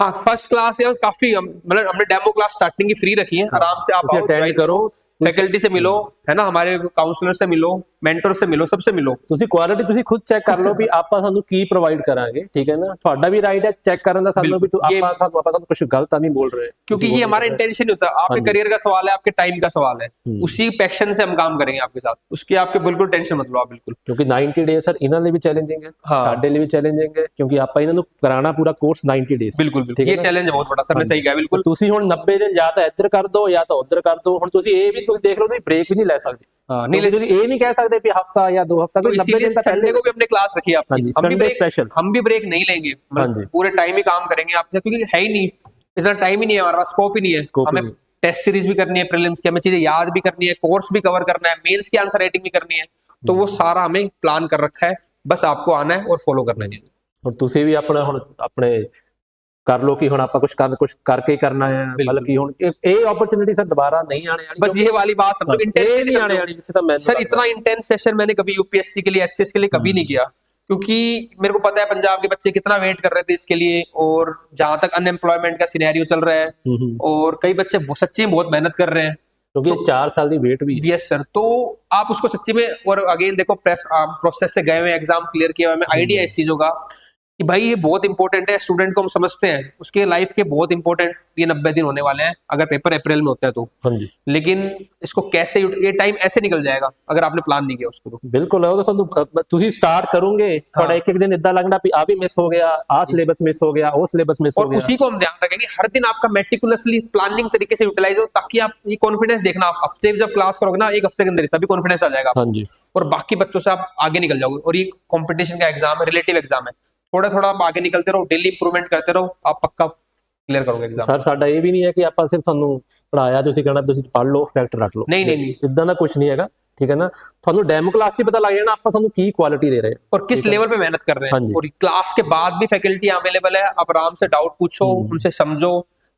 हाँ, फर्स्ट क्लास है, काफी मतलब हमने डेमो क्लास स्टार्टिंग की फ्री रखी है, आराम से आप अटेंड करो, फैकल्टी से मिलो, है ना, हमारे काउंसलर से मिलो, मेंटर से मिलो, सबसे मिलो। ਤੁਸੀਂ ਕੁਆਲਿਟੀ ਤੁਸੀਂ ਖੁਦ ਚੈੱਕ ਕਰ ਲਓ ਵੀ ਆਪਾਂ ਤੁਹਾਨੂੰ ਕੀ ਪ੍ਰੋਵਾਈਡ ਕਰਾਂਗੇ, ਠੀਕ ਹੈ ਨਾ। ਤੁਹਾਡਾ ਵੀ ਰਾਈਟ ਹੈ ਚੈੱਕ ਕਰਨ ਦਾ ਸਾਨੂੰ ਵੀ ਆਪਾਂ ਤੁਹਾਨੂੰ ਕੁਝ ਗਲਤ ਤਾਂ नहीं बोल रहे, क्योंकि ये हमारा इंटेंशन नहीं होता। आपके करियर का सवाल है, आपके टाइम का सवाल है, उसी पैशन से हम काम करेंगे आपके साथ, उसकी आपके बिल्कुल टेंशन मत लो आप बिल्कुल। ਕਿਉਂਕਿ 90 ਡੇਜ਼ ਸਰ ਇਹਨਾਂ ਲਈ ਵੀ ਚੈਲੰਜਿੰਗ ਹੈ, ਸਾਡੇ ਲਈ ਵੀ ਚੈਲੰਜਿੰਗ ਹੈ, ਕਿਉਂਕਿ ਆਪਾਂ ਇਹਨਾਂ ਨੂੰ ਕਰਾਣਾ ਪੂਰਾ ਕੋਰਸ 90 ਡੇਜ਼। बिल्कुल बिल्कुल, ये चैलेंज है बहुत बड़ा, सर ने सही कहा बिल्कुल। ਤੁਸੀਂ ਹੁਣ 90 ਦਿਨ ਜਾਂ ਤਾਂ ਇੱਧਰ ਕਰ ਦੋ ਜਾਂ ਤਾਂ ਉੱਧਰ ਕਰ ਦੋ। ਹੁਣ ਤੁਸੀਂ ਇਹ ਵੀ ਤੁਸੀਂ देख लो ਤੁਸੀਂ ब्रेक भी नहीं ले सकते। नहीं ले, ਤੁਸੀਂ ਇਹ नहीं कह सकते भी हफ्ता या 2 हफ्ता, तो 90 दिन तक संडे को भी अपने क्लास रखी है आपकी, हम भी ब्रेक नहीं लेंगे, पूरे टाइम ही काम करेंगे आपसे, क्योंकि है ही नहीं इतना टाइम ही नहीं है हमारे पास, स्कोप ही नहीं है। हमें टेस्ट सीरीज भी करनी है, प्रीलिम्स की हमें चीजें याद भी करनी है, कोर्स भी कवर करना है, मेंस की आंसर राइटिंग भी करनी है, तो वो सारा हमें प्लान कर रखा है, बस आपको आना है और फॉलो करना है। और ਤੁਸੀਂ ਵੀ ਆਪਣਾ ਹੁਣ ਆਪਣੇ ਕਰ ਲੋ कि ਹੁਣ ਆਪਾਂ कुछ करके ही करना है, मतलब कि ਹੁਣ ਇਹ अपॉर्चुनिटी सर दोबारा नहीं आने वाली। बस ये वाली बात समझो, इंटेंस नहीं आने वाली सर। इतना इंटेंस सेशन मैंने कभी यूपीएससी के लिए, एचसीएस के लिए कभी नहीं किया, क्योंकि मेरे को पता है पंजाब के बच्चे कितना वेट कर रहे थे इसके लिए, और जहां तक अनएम्प्लॉयमेंट का सिनेरियो चल रहा है, और कई बच्चे सच्ची में बहुत मेहनत कर रहे हैं, क्योंकि 4 साल की वेट भी। यस सर, तो आप उसको सच्ची में, और अगेन देखो प्रोसेस से गए हुए, एग्जाम क्लियर किया हुआ, हमें आइडिया इस चीजों का कि भाई ये बहुत इंपॉर्टेंट है, स्टूडेंट को हम समझते हैं, उसके लाइफ के बहुत इंपॉर्टेंट ये 90 दिन होने वाले हैं, अगर पेपर अप्रैल में होता है तो। हाँ जी। लेकिन इसको कैसे, ये टाइम ऐसे निकल जाएगा अगर आपने प्लान नहीं किया उसको। तो बिल्कुल है, वो तो तुम स्टार्ट करोगे थोड़ा एक दिन इदा लगना भी आ भी मिस हो गया, आ सिलेबस मिस हो गया, वो सिलेबस मिस हो गया, और उसी को हम ध्यान रखेंगे हर दिन आपका मेटिकुलसली प्लानिंग तरीके से यूटिलाइज हो, ताकि आप ये कॉन्फिडेंस देखना, आप हफ्ते जब क्लास करोगे ना, एक हफ्ते के अंदर तभी कॉन्फिडेंस आ जाएगा। हाँ जी। और बाकी बच्चों से आप आगे निकल जाओगे, और ये कॉम्पिटिशन का एग्जाम है, रिलेटिव एग्जाम है, थोड़ा थोड़ा आप आगे निकलते रहो, डेली इंप्रूवमेंट करते रहो, आप पक्का क्लियर करोगे एग्जाम। सर ਸਾਡਾ ਇਹ ਵੀ ਨਹੀਂ ਹੈ ਕਿ ਆਪਾਂ ਸਿਰਫ ਤੁਹਾਨੂੰ ਪੜਾਇਆ ਤੁਸੀਂ ਕਹਿਣਾ ਤੁਸੀਂ ਪੜ ਲਓ ਫੈਕਟ ਰੱਖ ਲਓ, नहीं नहीं, ਇਦਾਂ ਦਾ ਕੁਝ ਨਹੀਂ ਹੈਗਾ, ठीक है ना। ਤੁਹਾਨੂੰ ਡੈਮੋ ਕਲਾਸ 'ਚ ਪਤਾ ਲੱਗ ਜਾਣਾ ਆਪਾਂ ਤੁਹਾਨੂੰ ਕੀ ਕੁਆਲਿਟੀ ਦੇ ਰਹੇ हैं और किस लेवल पे मेहनत कर रहे हैं, और क्लास के बाद भी फैकल्टी अवेलेबल है, आप आराम से डाउट पूछो, उनसे समझो,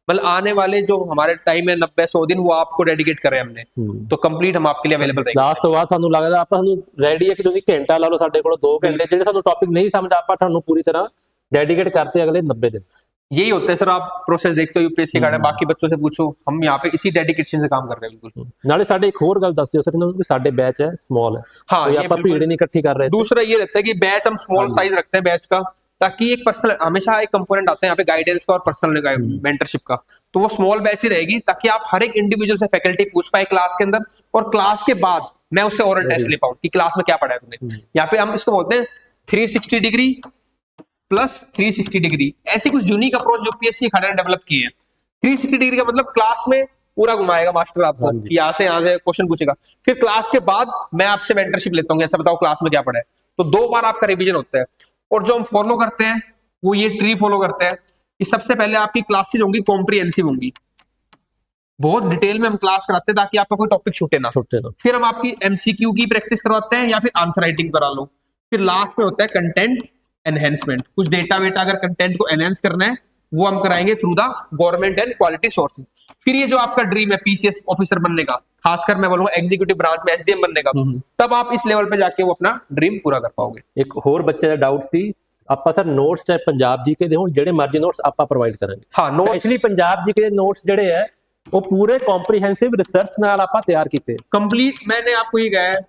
मतलब आने वाले जो हमारे टाइम है 90-100 दिन, वो आपको डेडिकेट करें हमने, तो कंप्लीट हम आपके लिए अवेलेबल रहेंगे। क्लास तो बाद ਤੁਹਾਨੂੰ ਲੱਗਦਾ ਆਪਾਂ ਤੁਹਾਨੂੰ ਰੈਡੀ ਹੈ ਕਿ ਤੁਸੀਂ ਘੰਟਾ ਲਾ ਲਓ ਸਾਡੇ ਕੋਲ 2 ਘੰਟੇ, ਜਿਹੜੇ ਤੁਹਾਨੂੰ ਟੌਪਿਕ ਨਹੀਂ ਸਮਝ ਆਪਾਂ ਤੁਹਾਨੂੰ ਪੂਰੀ ਤਰ੍ਹਾਂ डेडिकेट करते अगले 90 दिन। यही होता है सर, आप प्रोसेस देखते हो यूपीएससी का, बाकी बच्चों से पूछो, हम यहाँ पे इसी डेडिकेशन से काम कर रहे हैं बिल्कुल। नाले साडे एक और गल दस दियो सर, कि साडे बैच है स्मॉल है, हाँ, ये आप भीड़ नहीं इकट्ठी कर रहे। दूसरा ये रहता है कि बैच हम स्मॉल साइज रखते हैं बैच का, ताकि एक पर्सनल, हमेशा एक कंपोनेंट आता है यहाँ पे गाइडेंस का और पर्सनल मेंटरशिप का, तो वो स्मॉल बैच ही रहेगी, ताकि आप हर एक इंडिविजुअल से फैकल्टी पूछ पाए क्लास के अंदर, और क्लास के बाद मैं उससे ओरल टेस्ट ले पाऊँ कि क्लास में क्या पढ़ा है तुमने। यहाँ पे हम इसको बोलते हैं 360 डिग्री प्लस 360 डिग्री, ऐसी कुछ यूनिक अप्रोच यूपीएससी खड़े ने डेवलप की है। 360 डिग्री का मतलब क्लास में पूरा घुमाएगा मास्टर आपको, यहाँ से क्वेश्चन पूछेगा, फिर क्लास के बाद मैं आपसे मेंटरशिप लेता हूँ, ऐसा बताओ क्लास में क्या पढ़ा है, तो 2 बार आपका रिवीजन होता है। और जो हम फॉलो करते हैं वो ये ट्री फॉलो करते हैं कि सबसे पहले आपकी क्लासेज होंगी कॉम्प्रिहेंसिव होंगी, बहुत डिटेल में हम क्लास कराते हैं ताकि आपका कोई टॉपिक छूटे ना। फिर हम आपकी एमसीक्यू की प्रैक्टिस करवाते हैं या फिर आंसर राइटिंग करा लो। फिर लास्ट में होता है कंटेंट एनहेंसमेंट, कुछ डेटा वेटा अगर कंटेंट को एनहेंस करना है वो हम कराएंगे through the government and quality sources. फिर ये जो आपका ड्रीम है पीसीएस ऑफिसर बनने का, खासकर मैं बोलूंगा एग्जीक्यूटिव ब्रांच में एसडीएम बनने का, तब आप इस लेवल पे जाके वो अपना ड्रीम पूरा कर पाओगे। एक होर बच्चे का डाउट थी, ਆਪਾਂ ਸਰ ਨੋਟਸ ਚਾਹੇ ਪੰਜਾਬ ਜੀਕੇ ਦੇ ਹੋਣ, ਜਿਹੜੇ ਮਰਜ਼ੀ ਨੋਟਸ ਆਪਾਂ ਪ੍ਰੋਵਾਈਡ ਕਰਾਂਗੇ। ਹਾਂ, ਨੋਟ ਐਕਚੁਅਲੀ ਪੰਜਾਬ ਜੀਕੇ ਦੇ ਨੋਟਸ ਜਿਹੜੇ ਹੈ ਉਹ ਪੂਰੇ ਕੰਪਰੀहेंसिव रिसर्च ਨਾਲ ਆਪਾਂ ਤਿਆਰ ਕੀਤੇ ਕੰਪਲੀਟ। मैंने आपको ये कहा है,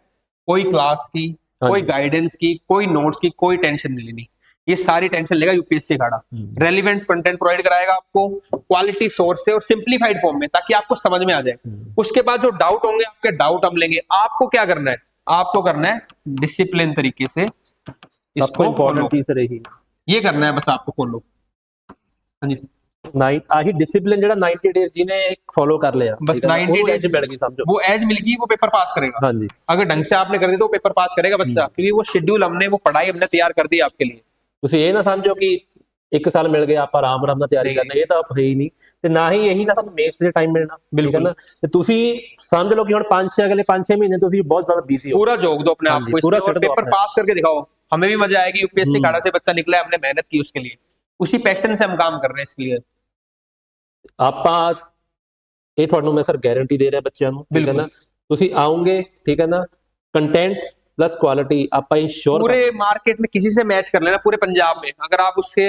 कोई क्लास की, कोई गाइडेंस की, कोई नोट्स की कोई टेंशन नहीं लेनी, ये सारी टेंशन लेगा यूपीएससी खाड़ा। रेलिवेंट कंटेंट प्रोवाइड कराएगा आपको क्वालिटी सोर्स से और सिंप्लीफाइड फॉर्म में, ताकि आपको समझ में आ जाए। उसके बाद जो डाउट होंगे आपके डाउट हम लेंगे। आपको क्या करना है, आपको करना है डिसिप्लिन तरीके से, सबको इंपॉर्टेंट चीज रही ये करना है बस आपको फॉलो। हाँ जी, आही डिसिप्लिन ਜਿਹੜਾ 90 डेज ਜਿਹਨੇ फॉलो कर लिया, बस 90 डेज मिल गई, समझो वो एज मिल गई, वो पेपर पास करेगा। हाँ जी, अगर ढंग से आपने कर दिया तो पेपर पास करेगा बच्चा, क्योंकि वो शेड्यूल हमने, वो पढ़ाई हमने तैयार कर दी आपके लिए। ਤੁਸੀਂ ਇਹ ਨਾ ਸਮਝੋ ਕਿ 1 ਸਾਲ ਮਿਲ ਗਿਆ ਆਪਾਂ ਆਰਾਮ ਨਾਲ ਤਿਆਰੀ ਕਰਨਾ, ਇਹ ਤਾਂ ਹੈ ਹੀ ਨਹੀਂ। ਤੇ ਨਾ ਹੀ ਇਹੀ ਨਾ ਸਾਨੂੰ ਮੇਸ ਤੇ ਟਾਈਮ ਮਿਲਣਾ, ਬਿਲਕੁਲ ਨਾ। ਤੇ ਤੁਸੀਂ ਸਮਝ ਲਓ ਕਿ ਹੁਣ 5-6 ਅਗਲੇ 5-6 ਮਹੀਨੇ ਤੁਸੀਂ ਬਹੁਤ ਜ਼ਿਆਦਾ ਬਿਜ਼ੀ ਹੋ, पूरा जोग दो अपने आप को, पूरा पेपर पास करके दिखाओ, हमें भी मजा आएगी। यूपीएससी खाड़ा से बच्चा निकला है, हमने मेहनत की उसके लिए, उसी पैशन से हम काम कर रहे हैं इसके लिए। ਆਪਾਂ ਇਹ ਤੁਹਾਨੂੰ ਮੈਂ ਸਰ ਗਾਰੰਟੀ ਦੇ ਰਿਹਾ ਬੱਚਿਆਂ ਨੂੰ, ਠੀਕ ਹੈ ਨਾ। ਤੁਸੀਂ ਆਓਗੇ, ठीक है ना, कंटेंट प्लस क्वालिटी आप इंश्योर पूरे मार्केट में किसी से मैच कर लेना, पूरे पंजाब में। अगर आप उससे,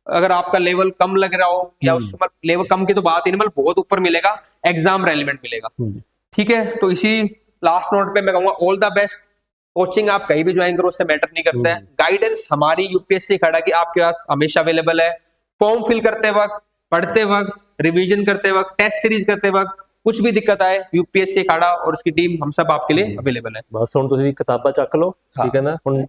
अगर आपका लेवल कम लग रहा हो या उस लेवल कम की तो बात ही नहीं, मतलब बहुत ऊपर मिलेगा, एग्जाम रेलिवेंट मिलेगा, ठीक है, तो इसी लास्ट नोट पे मैं कहूंगा ऑल द बेस्ट। कोचिंग आप कहीं भी ज्वाइन करो, उससे मैटर नहीं करता है। गाइडेंस हमारी यूपीएससी खड़ा की आपके पास हमेशा अवेलेबल है। फॉर्म फिल करते वक्त, पढ़ते वक्त, रिवीजन करते वक्त, टेस्ट सीरीज करते वक्त कुछ भी दिक्कत आए, यूपीएससी खड़ा और उसकी टीम हम सब आपके लिए अवेलेबल है। ਬਸ ਹੁਣ ਤੁਸੀਂ ਕਿਤਾਬਾਂ ਚੱਕ ਲਓ, ਹਾਂ। ਠੀਕ ਹੈ ਨਾ। ਹੁਣ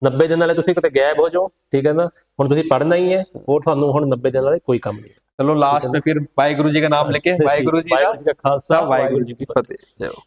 90 ਦਿਨ ਵਾਲੇ ਤੁਸੀਂ ਕਿਤੇ ਗਾਇਬ ਹੋ ਜਾਓ, ਠੀਕ ਹੈ ਨਾ। ਹੁਣ ਤੁਸੀਂ ਪੜ੍ਹਨਾ ਹੀ ਹੈ, ਹੋਰ ਤੁਹਾਨੂੰ ਹੁਣ 90 ਦਿਨ ਵਾਲੇ ਕੋਈ ਕੰਮ ਨਹੀਂ। चलो लास्ट में फिर वाहिगुरु जी का नाम लेके, वाहिगुरु जी ਵਾਹਿਗੁਰੂ ਜੀ ਦਾ ਖਾਲਸਾ, वाहिगुरु जी की फतेह। जय हो।